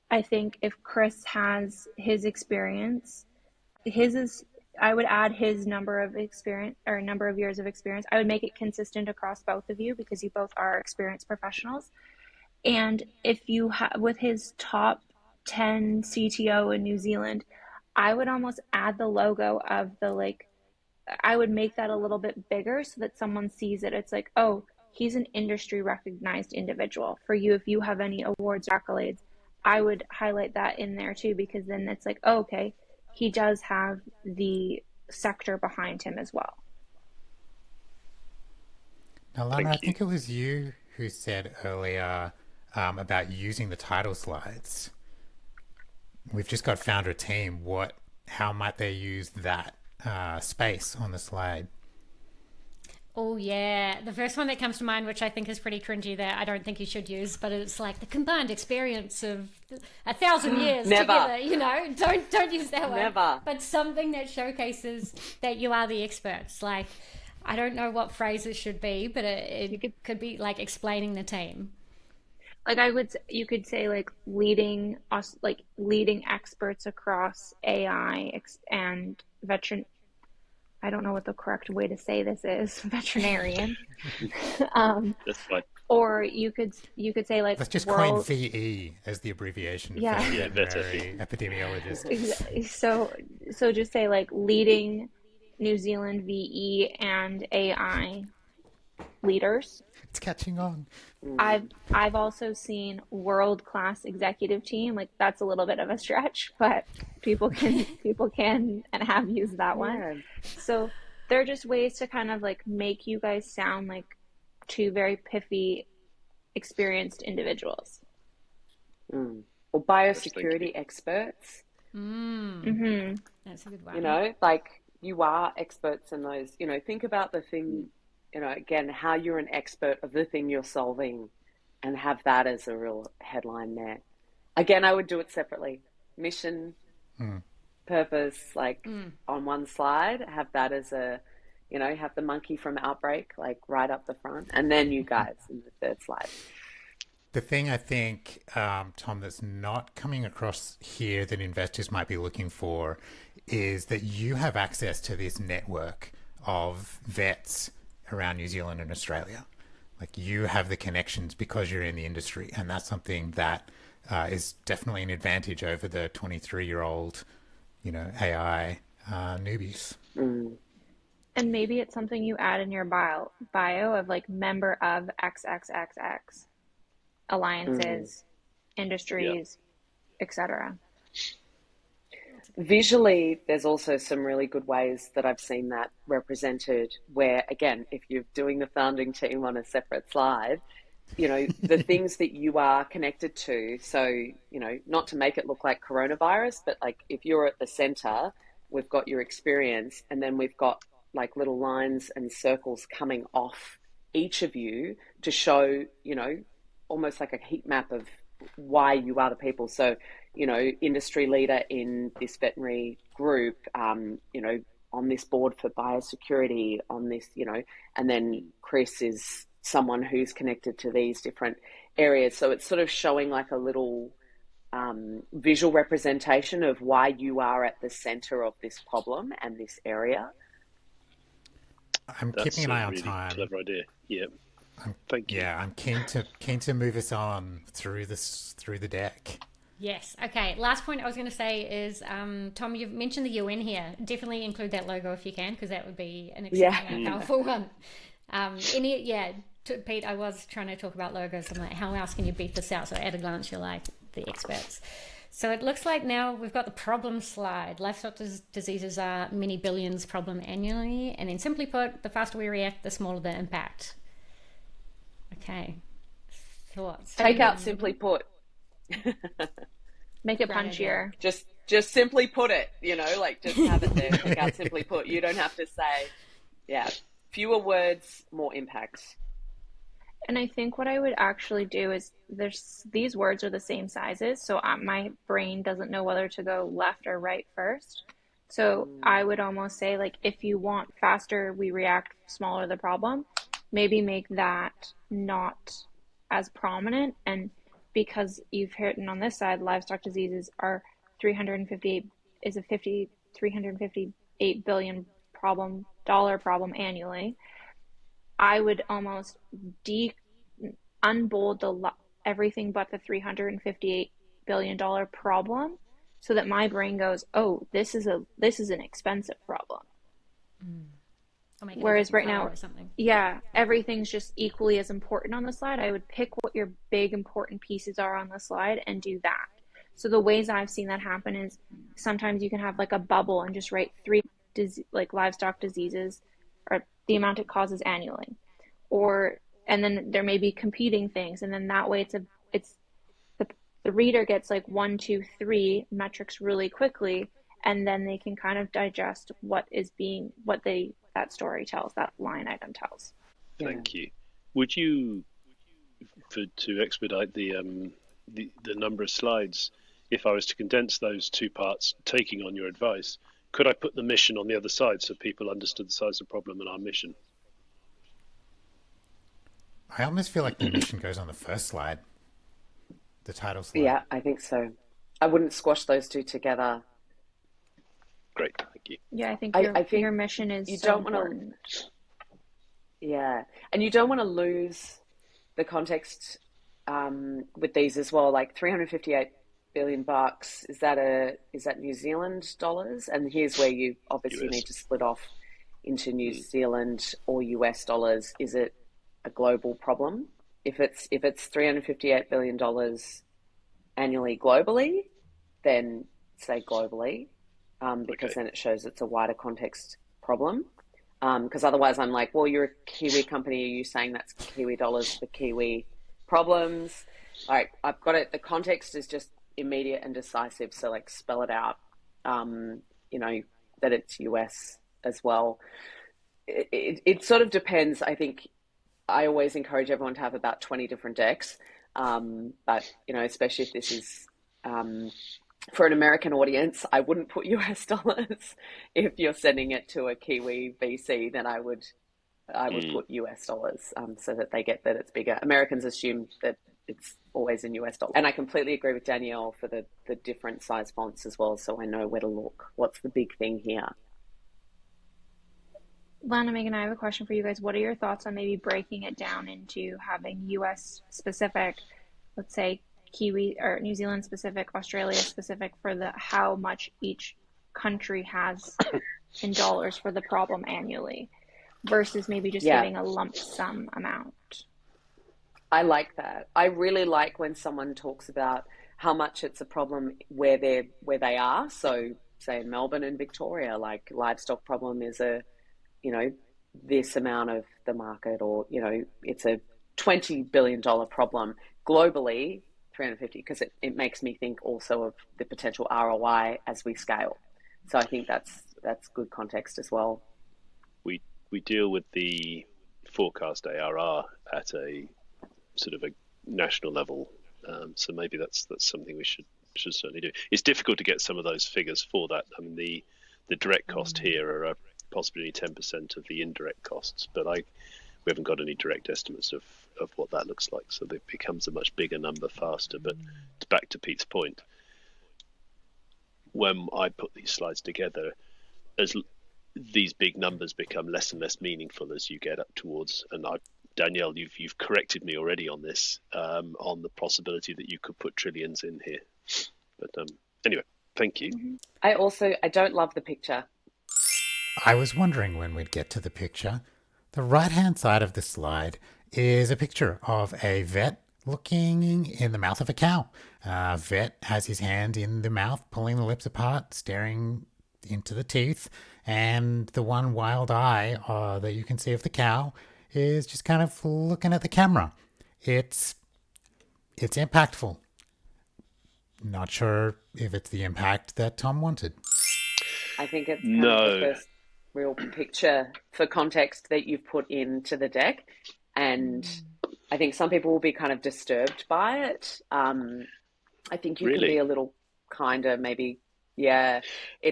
I think if Chris has his experience, I would add his number of years of experience. I would make it consistent across both of you, because you both are experienced professionals. And if you with his top 10 CTO in New Zealand, I would almost add the logo of I would make that a little bit bigger so that someone sees it. It's like, oh, he's an industry recognized individual. For you, if you have any awards or accolades, I would highlight that in there too, because then it's like, oh, okay, he does have the sector behind him as well. Now, Lana, I think it was you who said earlier about using the title slides. We've just got founder team. How might they use that space on the slide? Oh, yeah. The first one that comes to mind, which I think is pretty cringy, that I don't think you should use, but it's like the combined experience of 1,000 years together. Don't use that one. Never. But something that showcases that you are the experts. Like, I don't know what phrases should be, but it could be like explaining the team. Like, you could say like leading experts across AI and I don't know what the correct way to say this is, veterinarian. That's fine. Or you could say like, let's just coin VE as the abbreviation for veterinary epidemiologist. So just say like leading New Zealand VE and AI leaders. It's catching on. I've also seen world-class executive team. Like, that's a little bit of a stretch, but people can and have used that one. Yeah. So they're just ways to kind of like make you guys sound like two very pithy, experienced individuals. Or biosecurity experts. Mm-hmm. That's a good one. Like, you are experts in those. Think about the thing. Again, how you're an expert of the thing you're solving, and have that as a real headline there. Again, I would do it separately. Mission, purpose, on one slide, have that as have the monkey from Outbreak, like right up the front, and then you guys in the third slide. The thing I think, Tom, that's not coming across here that investors might be looking for is that you have access to this network of vets around New Zealand and Australia. Like, you have the connections because you're in the industry, and that's something that is definitely an advantage over the 23-year-old, AI newbies. And maybe it's something you add in your bio of like member of XXXX alliances, industries, etc. Visually, there's also some really good ways that I've seen that represented where, again, if you're doing the founding team on a separate slide, the things that you are connected to. So, not to make it look like coronavirus, but like if you're at the center, we've got your experience, and then we've got like little lines and circles coming off each of you to show, almost like a heat map of why you are the people. So, industry leader in this veterinary group, on this board for biosecurity, on this, and then Chris is someone who's connected to these different areas. So it's sort of showing like a little visual representation of why you are at the center of this problem and this area. I'm keeping an eye on time. Clever idea. Yeah. Thank you. Yeah, I'm keen to move us on through the deck. Yes. Okay. Last point I was going to say is, Tom, you've mentioned the UN here. Definitely include that logo if you can, because that would be an extremely powerful one. Pete, I was trying to talk about logos. I'm like, how else can you beat this out? So at a glance, you're like the experts. So it looks like now we've got the problem slide. Livestock diseases are many billions problem annually. And then simply put, the faster we react, the smaller the impact. Okay. Thoughts? Take out simply put. Make it punchier. Just simply put it, just have it there. Take out simply put. You don't have to say, fewer words, more impact. And I think what I would actually do is these words are the same sizes, so my brain doesn't know whether to go left or right first. So I would almost say, like, if you want faster we react, smaller the problem, maybe make that not as prominent. And because you've written on this side, livestock diseases are 358 billion problem annually. I would almost unbold everything but the $358 billion problem, so that my brain goes, oh, this is an expensive problem. Whereas right now, everything's just equally as important on the slide. I would pick what your big important pieces are on the slide and do that. So the ways I've seen that happen is sometimes you can have like a bubble and just write 3 livestock diseases, or the amount it causes annually, and then there may be competing things, and then that way the reader gets like 1, 2, 3 metrics really quickly, and then they can kind of digest that story tells, that line item tells. Thank you. Would you, to expedite the number of slides, if I was to condense those 2 parts, taking on your advice, could I put the mission on the other side so people understood the size of the problem and our mission? I almost feel like the mission goes on the first slide, the title slide. Yeah, I think so. I wouldn't squash those 2 together. Great, thank you. Yeah, I think your mission is important. Yeah, and you don't want to lose the context with these as well. Like $358 billion, is that New Zealand dollars? And here's where you obviously need to split off into New Zealand or US dollars. Is it a global problem? If it's $358 billion annually globally, then say globally, because then it shows it's a wider context problem. Because otherwise I'm like, well, you're a Kiwi company. Are you saying that's Kiwi dollars for Kiwi problems? All right, I've got it. The context is just immediate and decisive. So like spell it out, that it's US as well. It sort of depends. I think I always encourage everyone to have about 20 different decks. But, especially if this is for an American audience, I wouldn't put US dollars. If you're sending it to a Kiwi VC, then I would put US dollars so that they get that it's bigger. Americans assume that it's always in US dollars. And I completely agree with Danielle for the different size fonts as well, so I know where to look. What's the big thing here? Lana, Megan, I have a question for you guys. What are your thoughts on maybe breaking it down into having US specific, let's say Kiwi or New Zealand specific, Australia specific for how much each country has in dollars for the problem annually, versus maybe just giving a lump sum amount? I like that. I really like when someone talks about how much it's a problem where they are. So say in Melbourne and Victoria, like livestock problem is this amount of the market, or, it's a $20 billion problem globally, 350, because it makes me think also of the potential ROI as we scale. So I think that's good context as well. We deal with the forecast ARR at a sort of a national level. So maybe that's something we should certainly do. It's difficult to get some of those figures for that. I mean, the direct cost here are possibly 10% of the indirect costs, but we haven't got any direct estimates of what that looks like. So it becomes a much bigger number faster. But back to Pete's point, when I put these slides together, as these big numbers become less and less meaningful as you get up towards, and Danielle, you've corrected me already on this, on the possibility that you could put trillions in here. But anyway, thank you. I don't love the picture. I was wondering when we'd get to the picture. The right-hand side of the slide is a picture of a vet looking in the mouth of a cow. Vet has his hand in the mouth, pulling the lips apart, staring into the teeth, and the one wild eye that you can see of the cow is just kind of looking at the camera. It's impactful. Not sure if it's the impact that Tom wanted. I think it's kind of the first real picture for context that you've put into the deck, and I think some people will be kind of disturbed by it. I think you can be a little kinder, maybe. Yeah, I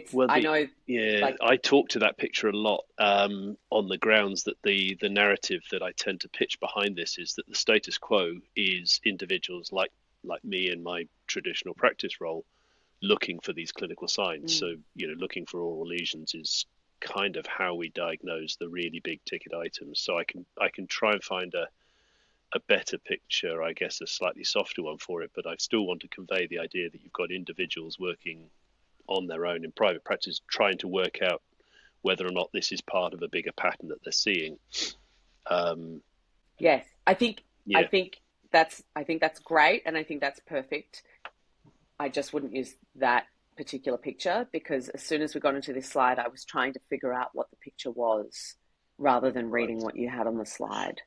talk to that picture a lot on the grounds that the narrative that I tend to pitch behind this is that the status quo is individuals like me in my traditional practice role looking for these clinical signs. So, looking for oral lesions is kind of how we diagnose the really big ticket items. So I can try and find a better picture, I guess a slightly softer one for it, but I still want to convey the idea that you've got individuals working on their own in private practice, trying to work out whether or not this is part of a bigger pattern that they're seeing. Yes, I think that's great, and I think that's perfect. I just wouldn't use that particular picture, because as soon as we got into this slide, I was trying to figure out what the picture was rather than reading what you had on the slide.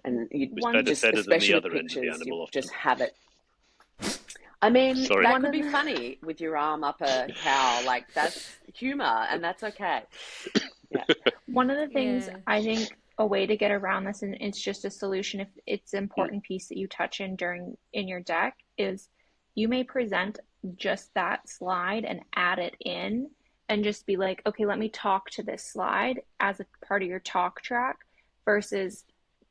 And you better than the other end of the animal. Just have it. I mean, that could be funny with your arm up a cow. Like, that's humor, and that's okay. Yeah. One of the things I think a way to get around this, and it's just a solution if it's an important piece that you touch in your deck, is you may present just that slide and add it in and just be like, okay, let me talk to this slide as a part of your talk track, versus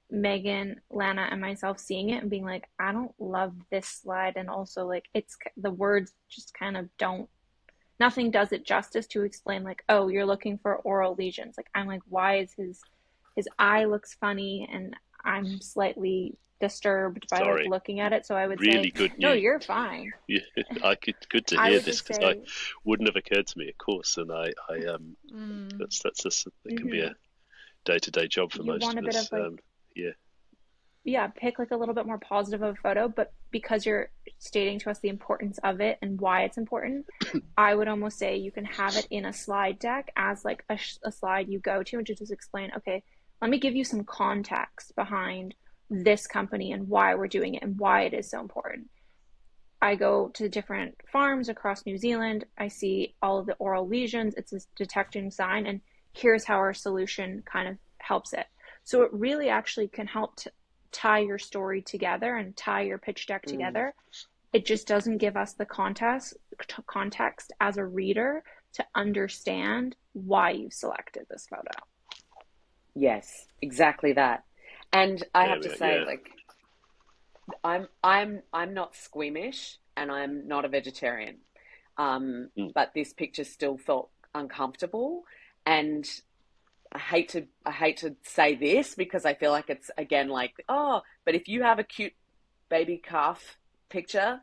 Megan, Lana, and myself seeing it and being like, I don't love this slide. And also, like, it's the words just kind of nothing does it justice to explain, like, oh, you're looking for oral lesions. Like, I'm like, why is his eye looks funny, and I'm slightly disturbed by like looking at it. So I would say, no, you're fine. Yeah, good to hear this, because I wouldn't have occurred to me, of course. And that's just, it can be a day-to-day job for most of us. Pick like a little bit more positive of a photo, but because you're stating to us the importance of it and why it's important, I would almost say you can have it in a slide deck as like a slide you go to and just explain, okay, let me give you some context behind this company and why we're doing it and why it is so important. I go to different farms across New Zealand. I see all of the oral lesions. It's a detecting sign, and here's how our solution kind of helps it. So it really actually can help to tie your story together and tie your pitch deck together. It just doesn't give us the context as a reader to understand why you've selected this photo. Yes, exactly that. And I have to say, like, I'm not squeamish, and I'm not a vegetarian. But this picture still felt uncomfortable, and I hate to say this, because I feel like it's again like, oh, but if you have a cute baby calf picture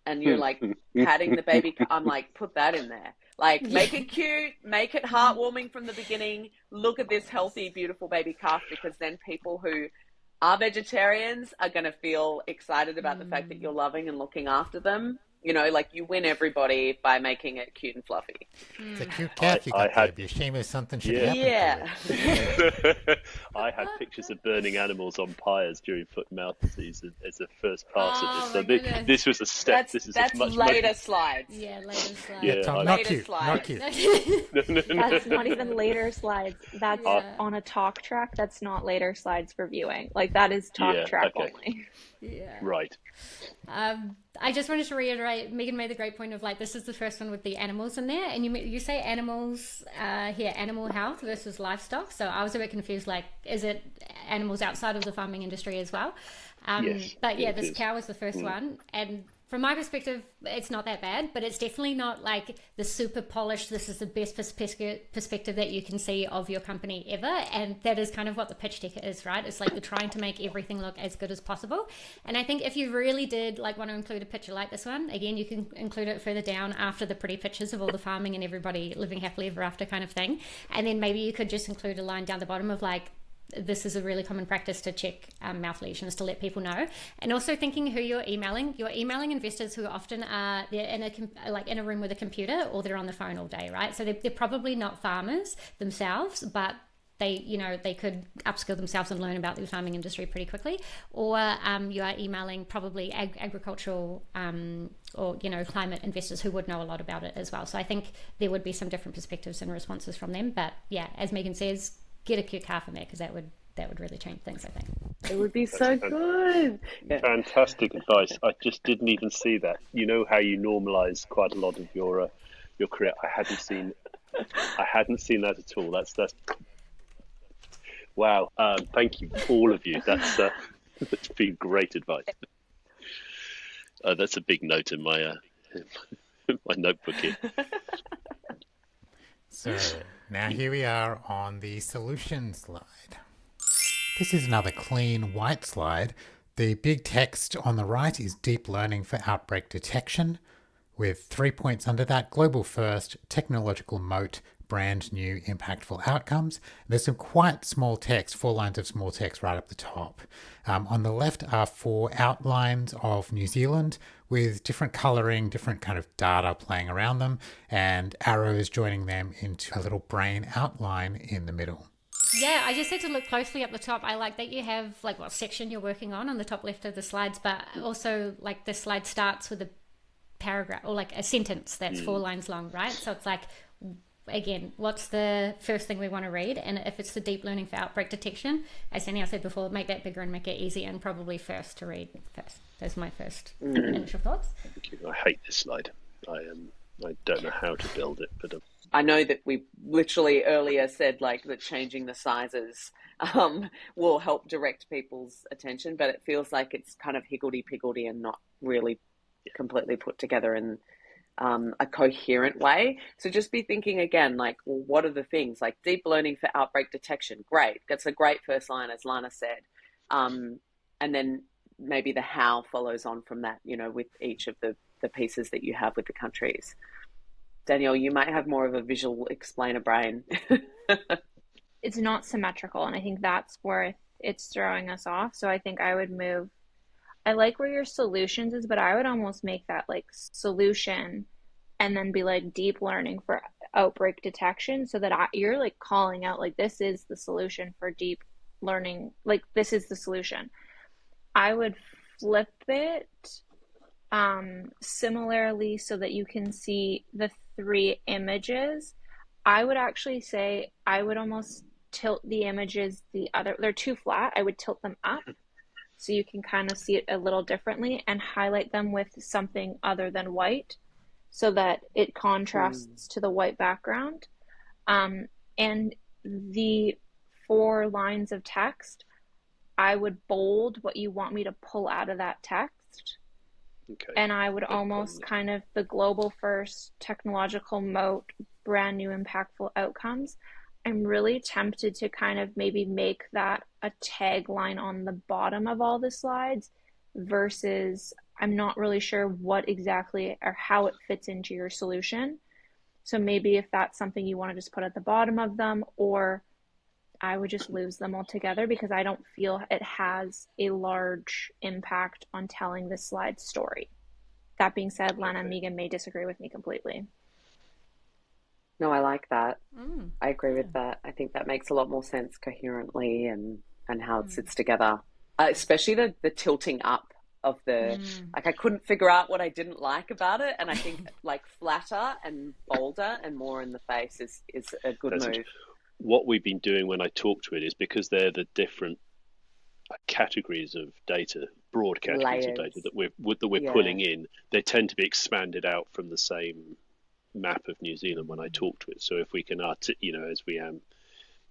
and you're like patting the baby, I'm like, put that in there. Like, make it cute, make it heartwarming from the beginning. Look at this healthy, beautiful baby calf, because then people who are vegetarians are going to feel excited about the fact that you're loving and looking after them. You know, like, you win everybody by making it cute and fluffy. It's a cute calf you got there. Be ashamed if something should happen to it. I had pictures of burning animals on pyres during foot and mouth disease as a first pass of this. So this was a step. That's later slides. Yeah, later slides. Yeah, Tom, not cute. Not cute. No. That's not even later slides. That's on a talk track. That's not later slides for viewing. Like, that is talk track only. Yeah. Right. I just wanted to reiterate, Megan made the great point of, like, this is the first one with the animals in there, and you say animals here, animal health versus livestock. So I was a bit confused, like, is it animals outside of the farming industry as well. Yes, but yeah, it this is. cow was the first one, and from my perspective, it's not that bad, but it's definitely not like the super polished, this is the best perspective that you can see of your company ever. And that is kind of what the pitch deck is, right? It's like you're trying to make everything look as good as possible. And I think if you really did like want to include a picture like this one, again, you can include it further down after the pretty pictures of all the farming and everybody living happily ever after kind of thing. And then maybe you could just include a line down the bottom of like, this is a really common practice to check mouth lesions to let people know. And also thinking who you're emailing. You're emailing investors who often are they're in a room with a computer, or they're on the phone all day, right? So they're probably not farmers themselves, but they could upskill themselves and learn about the farming industry pretty quickly. Or you are emailing probably agricultural or climate investors who would know a lot about it as well. So I think there would be some different perspectives and responses from them. But yeah, as Megan says, get a cute car from there, because that would really change things, I think. It would be so good. Yeah. Fantastic advice. I just didn't even see that. You know how you normalize quite a lot of your career. I hadn't seen that at all. That's wow. Thank you, all of you. That's been great advice. That's a big note in my my notebook here. So now here we are on the solution slide. This is another clean white slide. The big text on the right is deep learning for outbreak detection, with 3 points under that: global first, technological moat, brand new impactful outcomes. There's some quite small text, 4 lines of small text right up the top. On the left are 4 outlines of New Zealand with different colouring, different kind of data playing around them, and arrows joining them into a little brain outline in the middle. Yeah, I just had to look closely up the top. I like that you have like what section you're working on the top left of the slides, but also like the slide starts with a paragraph or like a sentence that's 4 lines long, right? So it's like, again, what's the first thing we want to read? And if it's the deep learning for outbreak detection, as Danielle said before, make that bigger and make it easy, and probably first to read first. Those are my first initial thoughts. Thank you. I hate this slide. I don't know how to build it, but I know that we literally earlier said like that changing the sizes will help direct people's attention, but it feels like it's kind of higgledy-piggledy and not really completely put together in a coherent way. So just be thinking again, like, well, what are the things? Like deep learning for outbreak detection. Great. That's a great first line, as Lana said. And then maybe the how follows on from that, with each of the pieces that you have with the countries. Danielle, you might have more of a visual explainer brain. It's not symmetrical, and I think that's where it's throwing us off. So I think I would move. I like where your solutions is, but I would almost make that like solution and then be like deep learning for outbreak detection, so that you're like calling out like this is the solution for deep learning, like this is the solution. I would flip it similarly so that you can see the 3 images. I would actually say I would almost tilt the images they're too flat. I would tilt them up so you can kind of see it a little differently and highlight them with something other than white so that it contrasts to the white background. And the 4 lines of text, I would bold what you want me to pull out of that text. okay. And I would almost kind of the global first, technological moat, brand new impactful outcomes. I'm really tempted to kind of maybe make that a tagline on the bottom of all the slides versus I'm not really sure what exactly or how it fits into your solution. So maybe if that's something you want to just put at the bottom of them, or I would just lose them altogether because I don't feel it has a large impact on telling this slide story. That being said, Lana and Megan may disagree with me completely. No, I like that. I agree with that. I think that makes a lot more sense coherently and how it sits together, especially the tilting up of the, like I couldn't figure out what I didn't like about it. And I think like flatter and bolder and more in the face is a good move. What we've been doing when I talk to it is because they're the different categories of data, broad categories of data that we're pulling in, they tend to be expanded out from the same map of New Zealand when I talk to it. So if we can, as we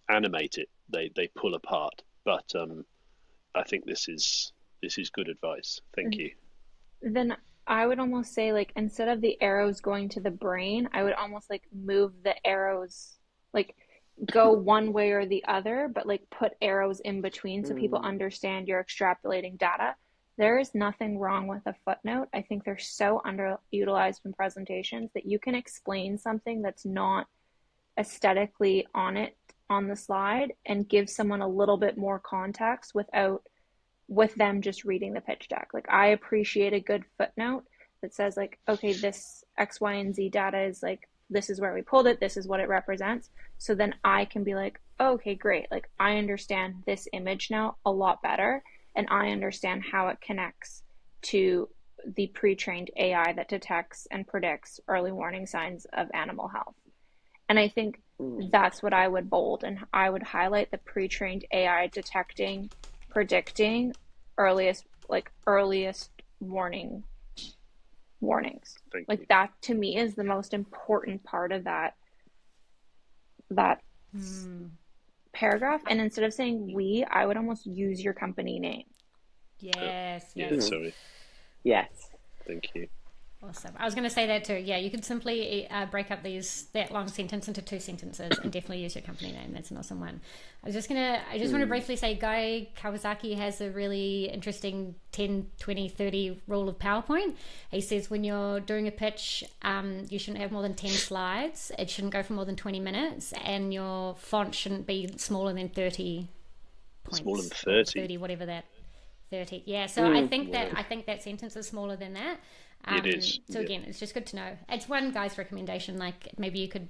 animate it, they pull apart But I think this is good advice. Thank you. Then I would almost say, like, instead of the arrows going to the brain, I would almost like move the arrows, like go one way or the other, but like put arrows in between so people understand you're extrapolating data. There is nothing wrong with a footnote. I think they're so underutilized in presentations that you can explain something that's not aesthetically on the slide and give someone a little bit more context with them just reading the pitch deck. Like, I appreciate a good footnote that says, like, okay, this X, Y, and Z data is like, this is where we pulled it, this is what it represents. So then I can be like, okay, great. Like, I understand this image now a lot better, and I understand how it connects to the pre-trained AI that detects and predicts early warning signs of animal health. And I think that's what I would bold, and I would highlight the pre-trained AI detecting, predicting earliest warnings. Like, that to me is the most important part of that paragraph. And instead of saying we, I would almost use your company name. Yes. Yeah, sorry. Yes. Thank you. Awesome. I was going to say that too. Yeah, you could simply break up that long sentence into 2 sentences and definitely use your company name. That's an awesome one. I just want to briefly say Guy Kawasaki has a really interesting 10, 20, 30 rule of PowerPoint. He says when you're doing a pitch, you shouldn't have more than 10 slides. It shouldn't go for more than 20 minutes, and your font shouldn't be smaller than 30 points. Smaller than 30? 30, whatever that. 30. Yeah, so I think that sentence is smaller than that. It is. So again, it's just good to know. It's one guy's recommendation. Like, maybe you could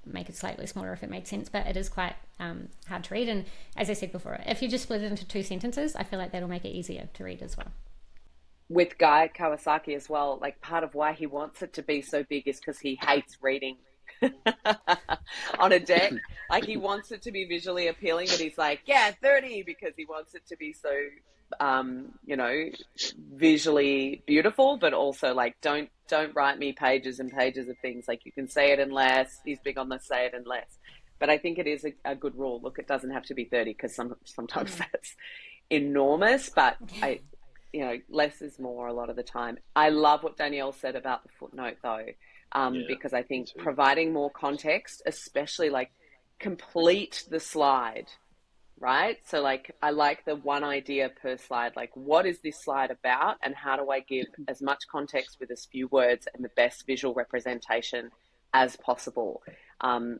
make it slightly smaller if it made sense, but it is quite hard to read. And as I said before, if you just split it into 2 sentences, I feel like that'll make it easier to read as well. With Guy Kawasaki as well, like, part of why he wants it to be so big is because he hates reading on a deck. Like, he wants it to be visually appealing, but he's like, yeah, 30, because he wants it to be so visually beautiful, but also, like, don't write me pages and pages of things. Like, you can say it in less. He's big on the say it in less. But I think it is a good rule. Look, it doesn't have to be 30, because sometimes that's enormous, but less is more a lot of the time. I love what Danielle said about the footnote, though, because I think providing more context, especially, like, complete the slide, right? So, like, I like the one idea per slide. Like, what is this slide about, and how do I give as much context with as few words and the best visual representation as possible?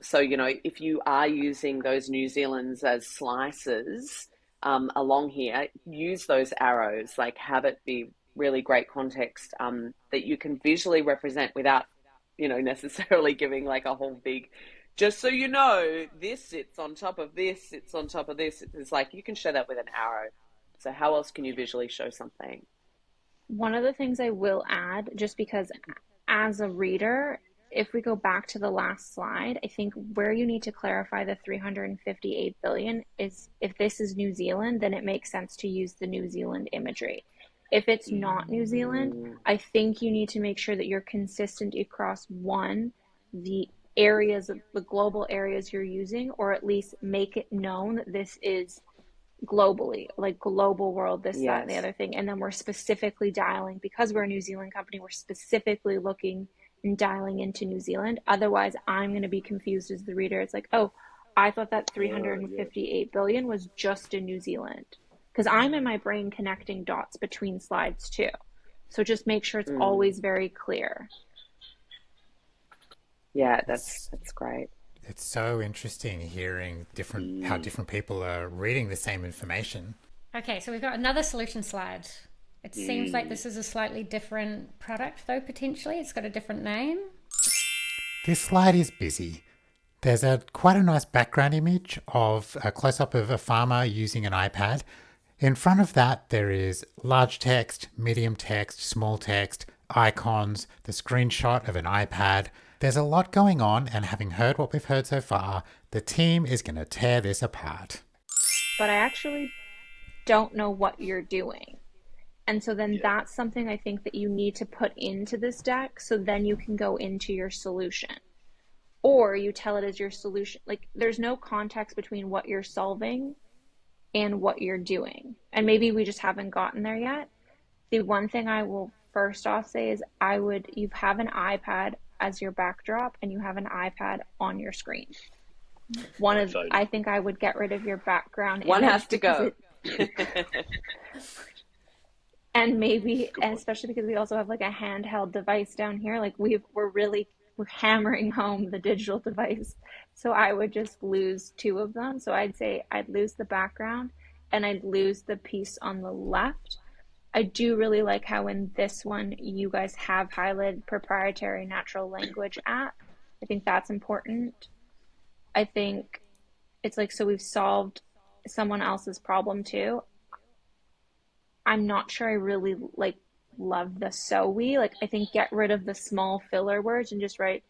So, if you are using those New Zealands as slices along here, use those arrows. Like, have it be really great context that you can visually represent without, necessarily giving like a whole big, just so you know, this sits on top of this, it's on top of this. It's like, you can show that with an arrow. So how else can you visually show something? One of the things I will add, just because as a reader, if we go back to the last slide, I think where you need to clarify the 358 billion is, if this is New Zealand, then it makes sense to use the New Zealand imagery. If it's not New Zealand, I think you need to make sure that you're consistent across the areas, the global areas you're using, or at least make it known that this is globally, like global world, this, that, and the other thing. And then we're specifically dialing, because we're a New Zealand company, we're specifically looking and dialing into New Zealand. Otherwise, I'm going to be confused as the reader. It's like, oh, I thought that 358 billion was just in New Zealand. Because I'm in my brain connecting dots between slides too. So just make sure it's always very clear. Yeah, that's great. It's so interesting hearing how different people are reading the same information. Okay, so we've got another solution slide. It seems like this is a slightly different product, though, potentially. It's got a different name. This slide is busy. There's quite a nice background image of a close-up of a farmer using an iPad. In front of that, there is large text, medium text, small text, icons, the screenshot of an iPad. There's a lot going on, and having heard what we've heard so far, the team is going to tear this apart. But I actually don't know what you're doing. And so then that's something I think that you need to put into this deck, so then you can go into your solution. Or you tell it as your solution. Like, there's no context between what you're solving and what you're doing. And maybe we just haven't gotten there yet. The one thing I will first off say is you have an iPad as your backdrop and you have an iPad on your screen. I think I would get rid of your background. One has to go. And maybe, and especially because we also have like a handheld device down here, like we're hammering home the digital device. So I would just lose two of them. So I'd say I'd lose the background and I'd lose the piece on the left. I do really like how in this one you guys have highlighted proprietary natural language app. I think that's important. I think it's like, so we've solved someone else's problem too. I'm not sure I really like love the so we. Like, I think get rid of the small filler words and just write,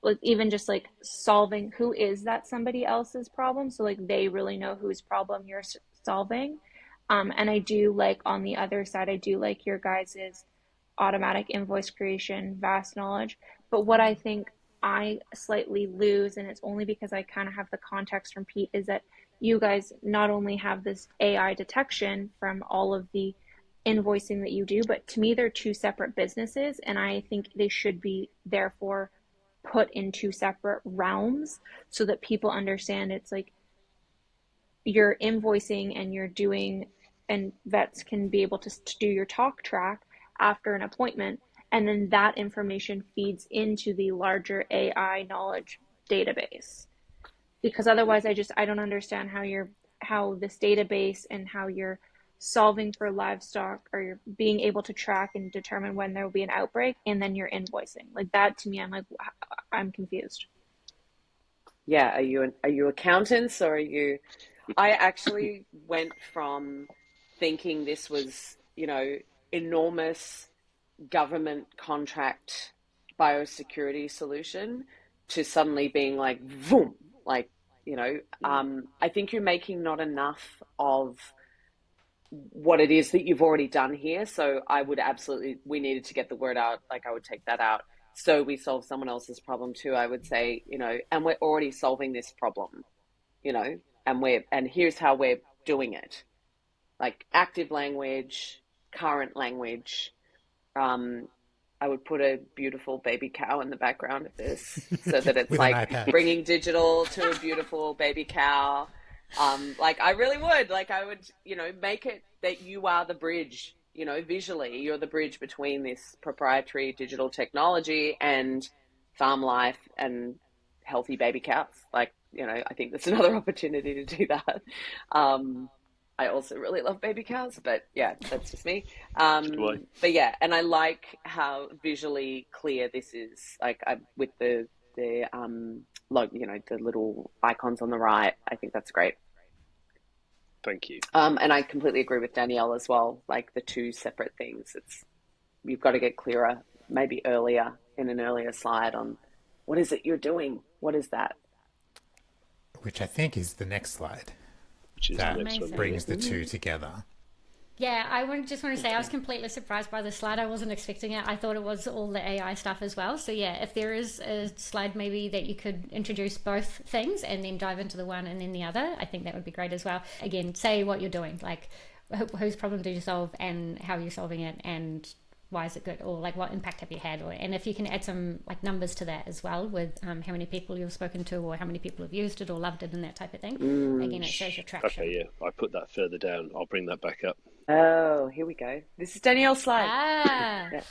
like, even just like solving, who is that somebody else's problem? So like they really know whose problem you're solving. And I do like, on the other side, I do like your guys's automatic invoice creation, vast knowledge. But what I think I slightly lose, and it's only because I kind of have the context from Pete, is that you guys not only have this AI detection from all of the invoicing that you do, but to me, they're two separate businesses. And I think they should be therefore put in two separate realms so that people understand it's like you're invoicing and you're doing, and vets can be able to do your talk track after an appointment. And then that information feeds into the larger AI knowledge database. Because otherwise I don't understand how this database and how you're solving for livestock, or you're being able to track and determine when there will be an outbreak, and then you're invoicing. Like that to me, I'm confused. Yeah, are you accountants, or are you? I actually went from thinking this was, enormous government contract biosecurity solution to suddenly being like, boom, like, I think you're making not enough of what it is that you've already done here. So I would we needed to get the word out. Like, I would take that out. So we solve someone else's problem too. I would say, and we're already solving this problem, and here's how we're doing it. Like active language, current language. I would put a beautiful baby cow in the background of this so that it's like bringing digital to a beautiful baby cow. Like I really would, like I would, make it that you are the bridge, visually you're the bridge between this proprietary digital technology and farm life and healthy baby cows. Like, I think there's another opportunity to do that. I also really love baby cows, but yeah, that's just me. But yeah, and I like how visually clear this is. Like with the little icons on the right. I think that's great. Thank you. And I completely agree with Danielle as well. Like the two separate things. You've got to get clearer, maybe earlier in an earlier slide on what is it you're doing? What is that? Which I think is the next slide. Which is that the next one. Brings the two together. Yeah, just want to say I was completely surprised by the slide. I wasn't expecting it. I thought it was all the AI stuff as well. So yeah, if there is a slide maybe that you could introduce both things and then dive into the one and then the other, I think that would be great as well. Again, say what you're doing, like whose problem do you solve and how are you solving it and why is it good, or like what impact have you had, and if you can add some like numbers to that as well with how many people you've spoken to or how many people have used it or loved it and that type of thing. Again, it shows your traction. Okay, yeah, I put that further down. I'll bring that back up. Oh, here we go. This is Danielle's slide.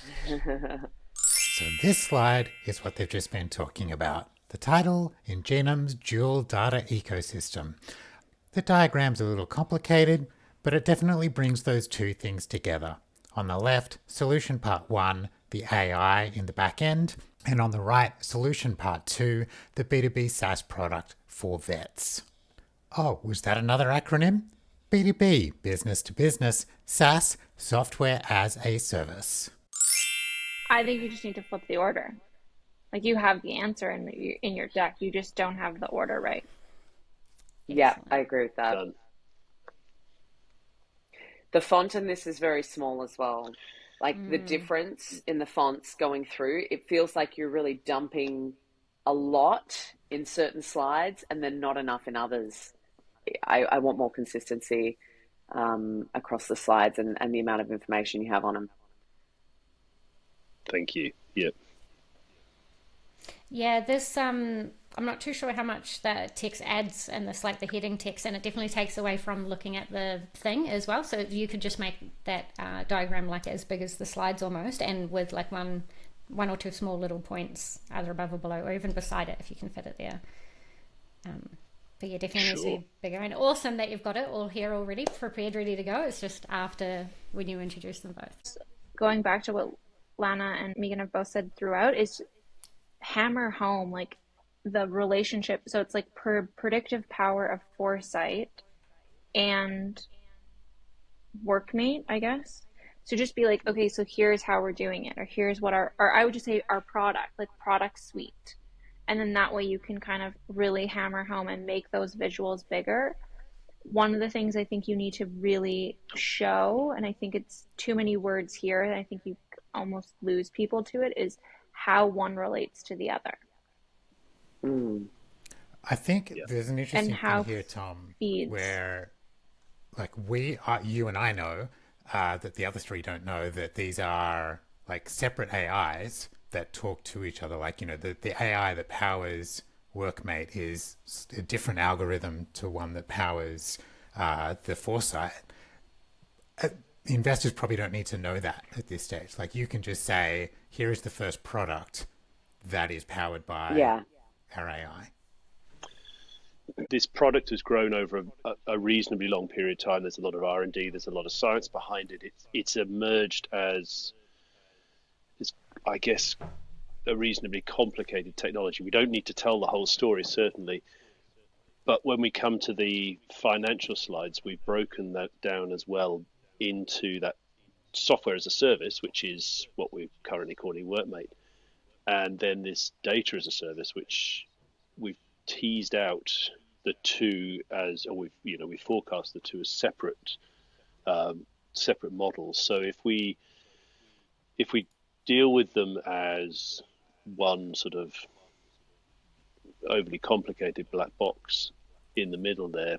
So this slide is what they've just been talking about. The title, In Genome's Dual Data Ecosystem. The diagram's a little complicated, but it definitely brings those two things together. On the left, solution part 1, the AI in the back end, and on the right, solution part 2, the B2B SaaS product for vets. Oh, was that another acronym? B2B, business to business, SaaS, software as a service. I think you just need to flip the order. Like you have the answer in your deck, you just don't have the order right. Yeah, I agree with that. Done. The font in this is very small as well. Like the difference in the fonts going through, it feels like you're really dumping a lot in certain slides and then not enough in others. I want more consistency across the slides and the amount of information you have on them. Thank you. Yeah. Yeah, this I'm not too sure how much the text adds in this, like the heading text, and it definitely takes away from looking at the thing as well. So you could just make that diagram like as big as the slides almost, and with like one or two small little points either above or below, or even beside it if you can fit it there. But yeah, definitely needs to be bigger. And awesome that you've got it all here already, prepared, ready to go. It's just after when you introduce them both. Going back to what Lana and Megan have both said throughout, is hammer home like the relationship. So it's like predictive power of foresight and workmate, I guess. So just be like, okay, so here's how we're doing it, or here's what our I would just say our product, like product suite. And then that way you can kind of really hammer home and make those visuals bigger. One of the things I think you need to really show, and I think it's too many words here, and I think you almost lose people to it, is how one relates to the other. I think there's an interesting thing here, Tom, feeds. where like you and I know that the other three don't know that these are like separate AIs that talk to each other. Like, you know, the AI that powers Workmate is a different algorithm to one that powers the Foresight. Investors probably don't need to know that at this stage. Like, you can just say, here is the first product that is powered by our AI. This product has grown over a reasonably long period of time. There's a lot of R&D. There's a lot of science behind it. It's emerged as, I guess, a reasonably complicated technology. We don't need to tell the whole story, certainly. But when we come to the financial slides, we've broken that down as well into that software as a service, which is what we're currently calling Workmate. And then this data as a service, which we've teased out the two as, or we forecast the two as separate models. So if we deal with them as one sort of overly complicated black box in the middle there,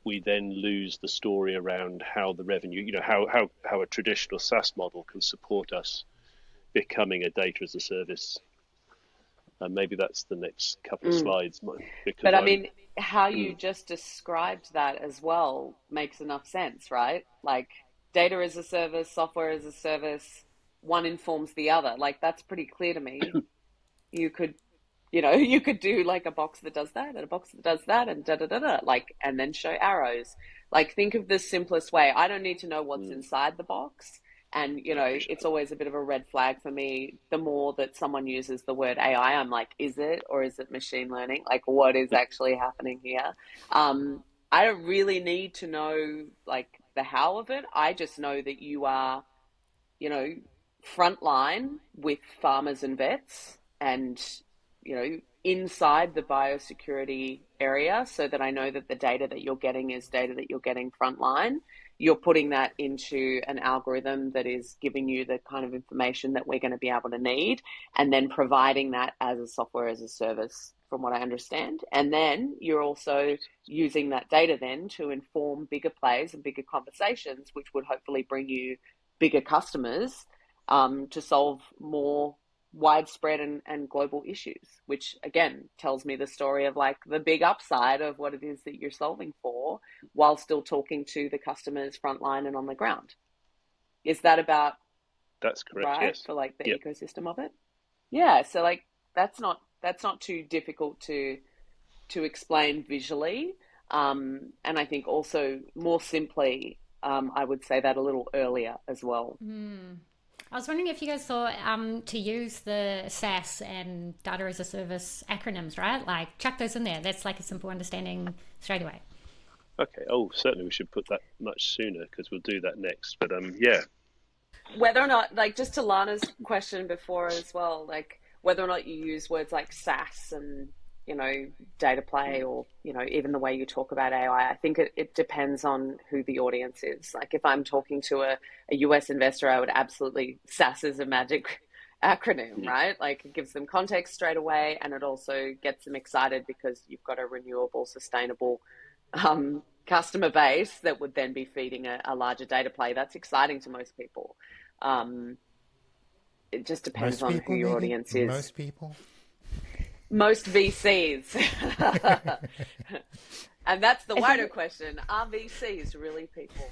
we then lose the story around how the revenue, how a traditional SaaS model can support us becoming a data as a service. And maybe that's the next couple of slides. But I mean, how you just described that as well makes enough sense, right? Like data as a service, software as a service, one informs the other. Like that's pretty clear to me. You could do like a box that does that and a box that does that and like, and then show arrows. Like think of the simplest way. I don't need to know what's inside the box. And, it's always a bit of a red flag for me. The more that someone uses the word AI, I'm like, is it, or is it machine learning? Like what is actually happening here? I don't really need to know like the how of it. I just know that you are, frontline with farmers and vets and, inside the biosecurity area, so that I know that the data that you're getting is data that you're getting frontline. You're putting that into an algorithm that is giving you the kind of information that we're going to be able to need, and then providing that as a software as a service, from what I understand. And then you're also using that data then to inform bigger plays and bigger conversations, which would hopefully bring you bigger customers to solve more widespread and global issues, which again tells me the story of like the big upside of what it is that you're solving for, while still talking to the customers frontline and on the ground. Is that about? That's correct. Right, yes. for like the ecosystem of it. Yeah. So like that's not too difficult to explain visually, and I think also more simply, I would say that a little earlier as well. I was wondering if you guys thought to use the SaaS and data as a service acronyms, right? Like chuck those in there. That's like a simple understanding straight away. Okay. Oh, certainly we should put that much sooner, because we'll do that next. But Whether or not, like just to Lana's question before as well, like whether or not you use words like SaaS and, data play, or, even the way you talk about AI, I think it depends on who the audience is. Like if I'm talking to a US investor, I would absolutely, SaaS is a magic acronym, right? Like it gives them context straight away, and it also gets them excited because you've got a renewable, sustainable customer base that would then be feeding a larger data play. That's exciting to most people. It just depends on who your audience is. Most people? Most VCs. And that's the wider question. Are VCs really people?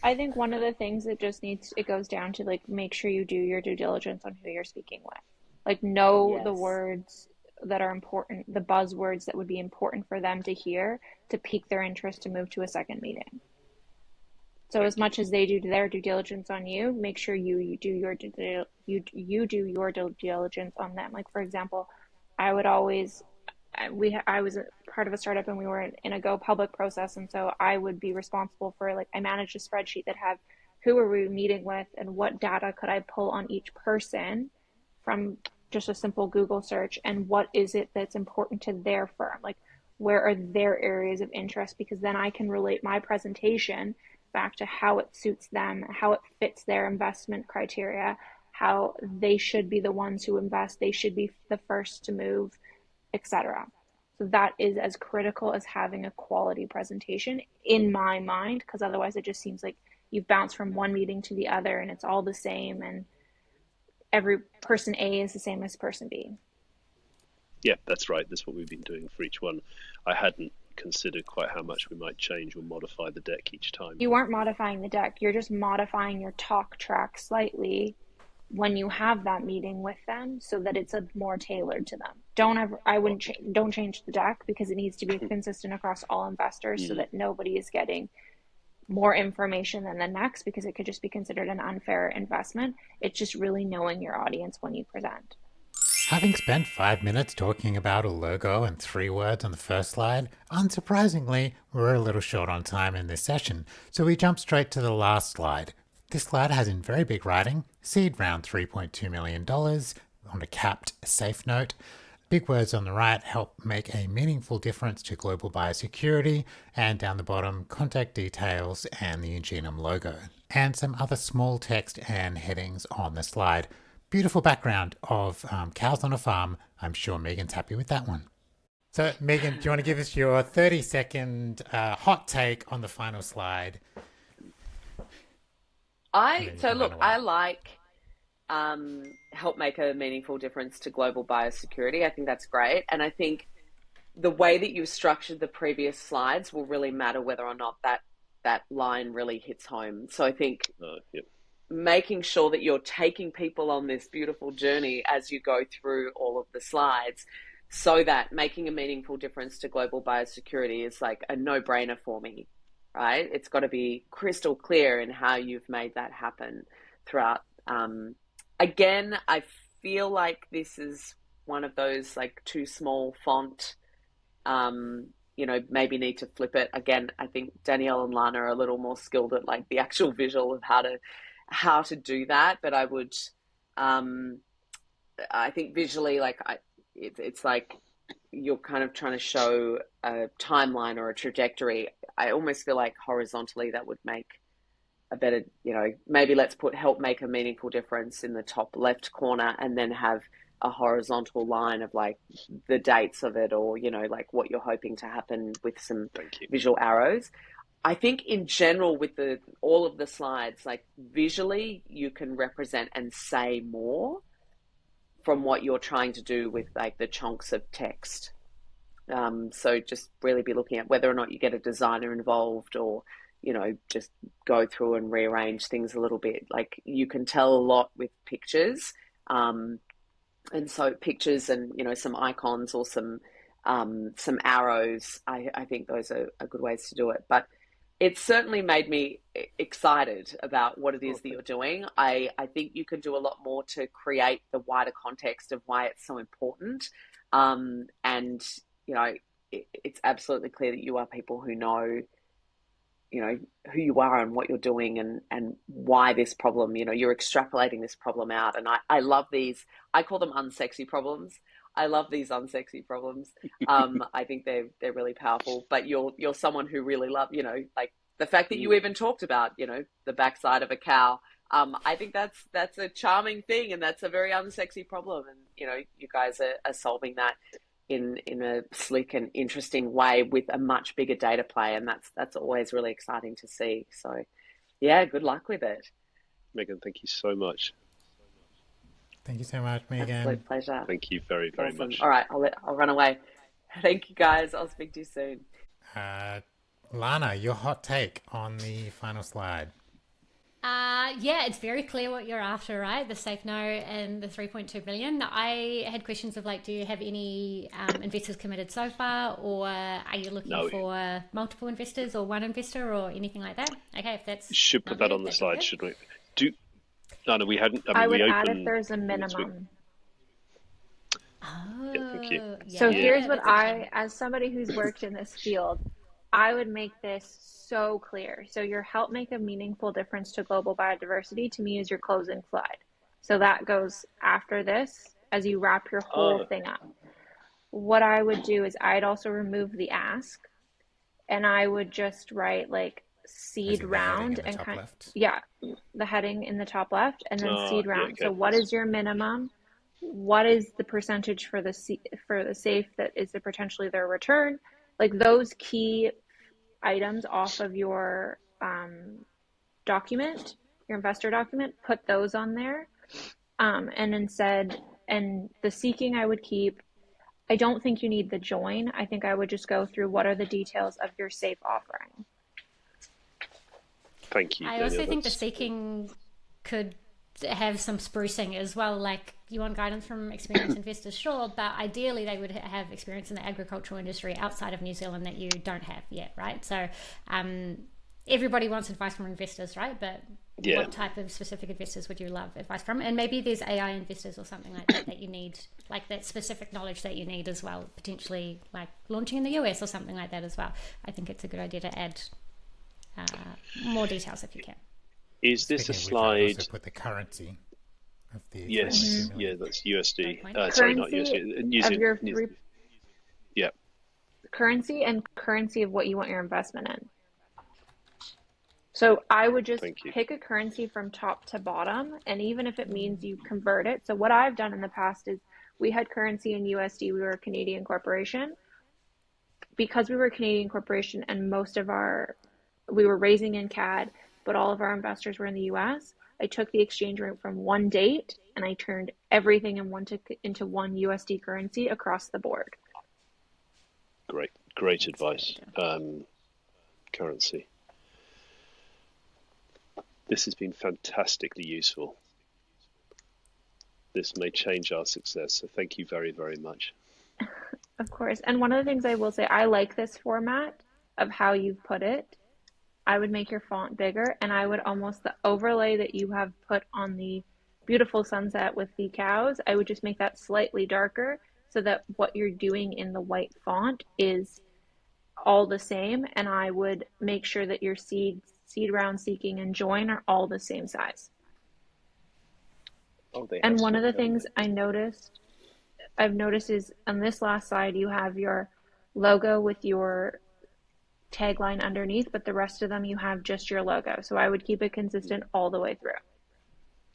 I think one of the things that just it goes down to like, make sure you do your due diligence on who you're speaking with. Like, know the words that are important, the buzzwords that would be important for them to hear to pique their interest to move to a second meeting. So as much as they do their due diligence on you, make sure you do your due diligence on them. Like, for example, I was a part of a startup and we were in a go public process, and so I would be responsible for, like, I managed a spreadsheet that had who were we meeting with and what data could I pull on each person from just a simple Google search, and what is it that's important to their firm, like where are their areas of interest, because then I can relate my presentation back to how it suits them, how it fits their investment criteria, how they should be the ones who invest, they should be the first to move, etc. So that is as critical as having a quality presentation in my mind, because otherwise it just seems like you've bounced from one meeting to the other and it's all the same, and every person A is the same as person B. Yeah, that's right. That's what we've been doing for each one. I hadn't considered quite how much we might change or modify the deck each time. You aren't modifying the deck. You're just modifying your talk track slightly when you have that meeting with them, so that it's more tailored to them. Don't change the deck, because it needs to be consistent across all investors, so that nobody is getting more information than the next, because it could just be considered an unfair investment. It's just really knowing your audience when you present. Having spent 5 minutes talking about a logo and 3 words on the first slide, unsurprisingly, we're a little short on time in this session, so we jump straight to the last slide. This slide has in very big writing, seed round $3.2 million on a capped safe note. Big words on the right, help make a meaningful difference to global biosecurity, and down the bottom, contact details and the Ingenum logo, and some other small text and headings on the slide. Beautiful background of cows on a farm. I'm sure Megan's happy with that one. So Megan, do you want to give us your 30-second hot take on the final slide? I like help make a meaningful difference to global biosecurity. I think that's great. And I think the way that you structured the previous slides will really matter whether or not that line really hits home. So I think making sure that you're taking people on this beautiful journey as you go through all of the slides, so that making a meaningful difference to global biosecurity is like a no-brainer for me, right? It's got to be crystal clear in how you've made that happen throughout. Again, I feel like this is one of those like too small font, maybe need to flip it. Again, I think Danielle and Lana are a little more skilled at like the actual visual of how to do that. But I would, I think visually, like it's like you're kind of trying to show a timeline or a trajectory. I almost feel like horizontally that would make a better, maybe let's help make a meaningful difference in the top left corner, and then have a horizontal line of like the dates of it, or, like what you're hoping to happen with some visual arrows. I think in general with all of the slides, like visually you can represent and say more from what you're trying to do with like the chunks of text. So just really be looking at whether or not you get a designer involved, or just go through and rearrange things a little bit. Like you can tell a lot with pictures. And so pictures and, some icons or some arrows, I think those are good ways to do it. But it certainly made me excited about what it is that you're doing. I think you can do a lot more to create the wider context of why it's so important. And, it's absolutely clear that you are people who know, who you are and what you're doing, and why this problem, you're extrapolating this problem out. And I love these, I call them unsexy problems. I love these unsexy problems. I think they're really powerful, but you're someone who really love, like the fact that you even talked about, the backside of a cow. I think that's a charming thing, and that's a very unsexy problem. And, you guys are solving that in a slick and interesting way with a much bigger data play, and that's always really exciting to see. So yeah, good luck with it. Megan, thank you so much. Thank you so much, Megan. Absolute pleasure. Thank you very, very Awesome. much. All right, I'll run away. Thank you, guys. I'll speak to you soon. Lana, your hot take on the final slide. Yeah, it's very clear what you're after, right? The safe no and the 3.2 billion. I had questions of like, do you have any investors committed so far, or are you looking for multiple investors or one investor or anything like that? Okay, if that's should put that on the slide, should we? No, we hadn't. I would add if there's a minimum. Oh, yeah, thank you. So here's what as somebody who's worked in this field, I would make this so clear. So your help make a meaningful difference to global biodiversity, to me, is your closing slide. So that goes after this as you wrap your whole thing up. What I would do is I'd also remove the ask, and I would just write like seed round and the heading in the top left, and then seed round. So what is your minimum? What is the percentage for the safe that is potentially their return? Like those key items off of your document, your investor document, put those on there. And the seeking I would keep. I don't think you need the join. I think I would just go through what are the details of your safe offering. Thank you. I also think the seeking could have some sprucing as well. Like, you want guidance from experienced investors, sure, but ideally they would have experience in the agricultural industry outside of New Zealand that you don't have yet, right? So everybody wants advice from investors, right? But what type of specific investors would you love advice from? And maybe there's AI investors or something like that you need, like that specific knowledge that you need as well, potentially like launching in the US or something like that as well. I think it's a good idea to add more details if you can. Is this a slide? Also put the currency of the yes, that's USD. Sorry, not USD. New Zealand. Yeah. Currency and currency of what you want your investment in. So I would just pick a currency from top to bottom, and even if it means you convert it. So what I've done in the past is we had currency in USD. We were a Canadian corporation. Because we were a Canadian corporation and we were raising in CAD, but all of our investors were in the US, I took the exchange rate from one date and I turned everything into one USD currency across the board. Great advice. Currency. This has been fantastically useful. This may change our success, so thank you very, very much. Of course. And one of the things I will say, I like this format of how you've put it. I would make your font bigger, and I would the overlay that you have put on the beautiful sunset with the cows, I would just make that slightly darker so that what you're doing in the white font is all the same. And I would make sure that your seed round, seeking, and join are all the same size. And one of the things I've noticed is on this last slide, you have your logo with your tagline underneath, but the rest of them you have just your logo. So I would keep it consistent all the way through.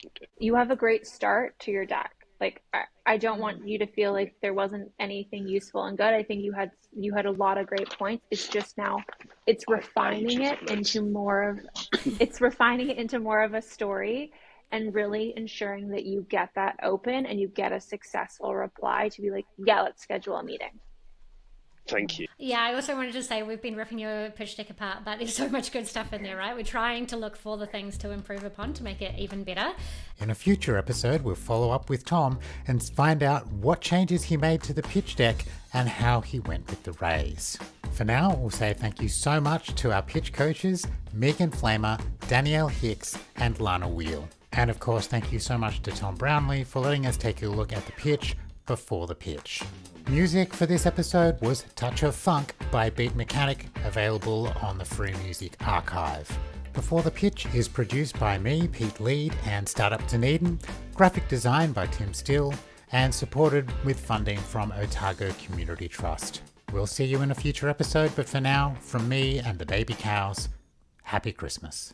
Okay. You have a great start to your deck. Like I don't want you to feel like there wasn't anything useful and good. I think you had a lot of great points. It's just now it's refining it into more of a story and really ensuring that you get that open and you get a successful reply to be like, yeah, let's schedule a meeting. Thank you. Yeah, I also wanted to say we've been ripping your pitch deck apart, but there's so much good stuff in there, right? We're trying to look for the things to improve upon to make it even better. In a future episode, we'll follow up with Tom and find out what changes he made to the pitch deck and how he went with the raise. For now, we'll say thank you so much to our pitch coaches, Megan Flamer, Danielle Hicks, and Lana Weal. And of course, thank you so much to Tom Brownlee for letting us take a look at the pitch before the pitch. Music for this episode was Touch of Funk by Beat Mechanic, available on the Free Music Archive. Before the Pitch is produced by me, Pete Lead, and Startup Dunedin, graphic design by Tim Still, and supported with funding from Otago Community Trust. We'll see you in a future episode, but for now, from me and the baby cows, Happy Christmas.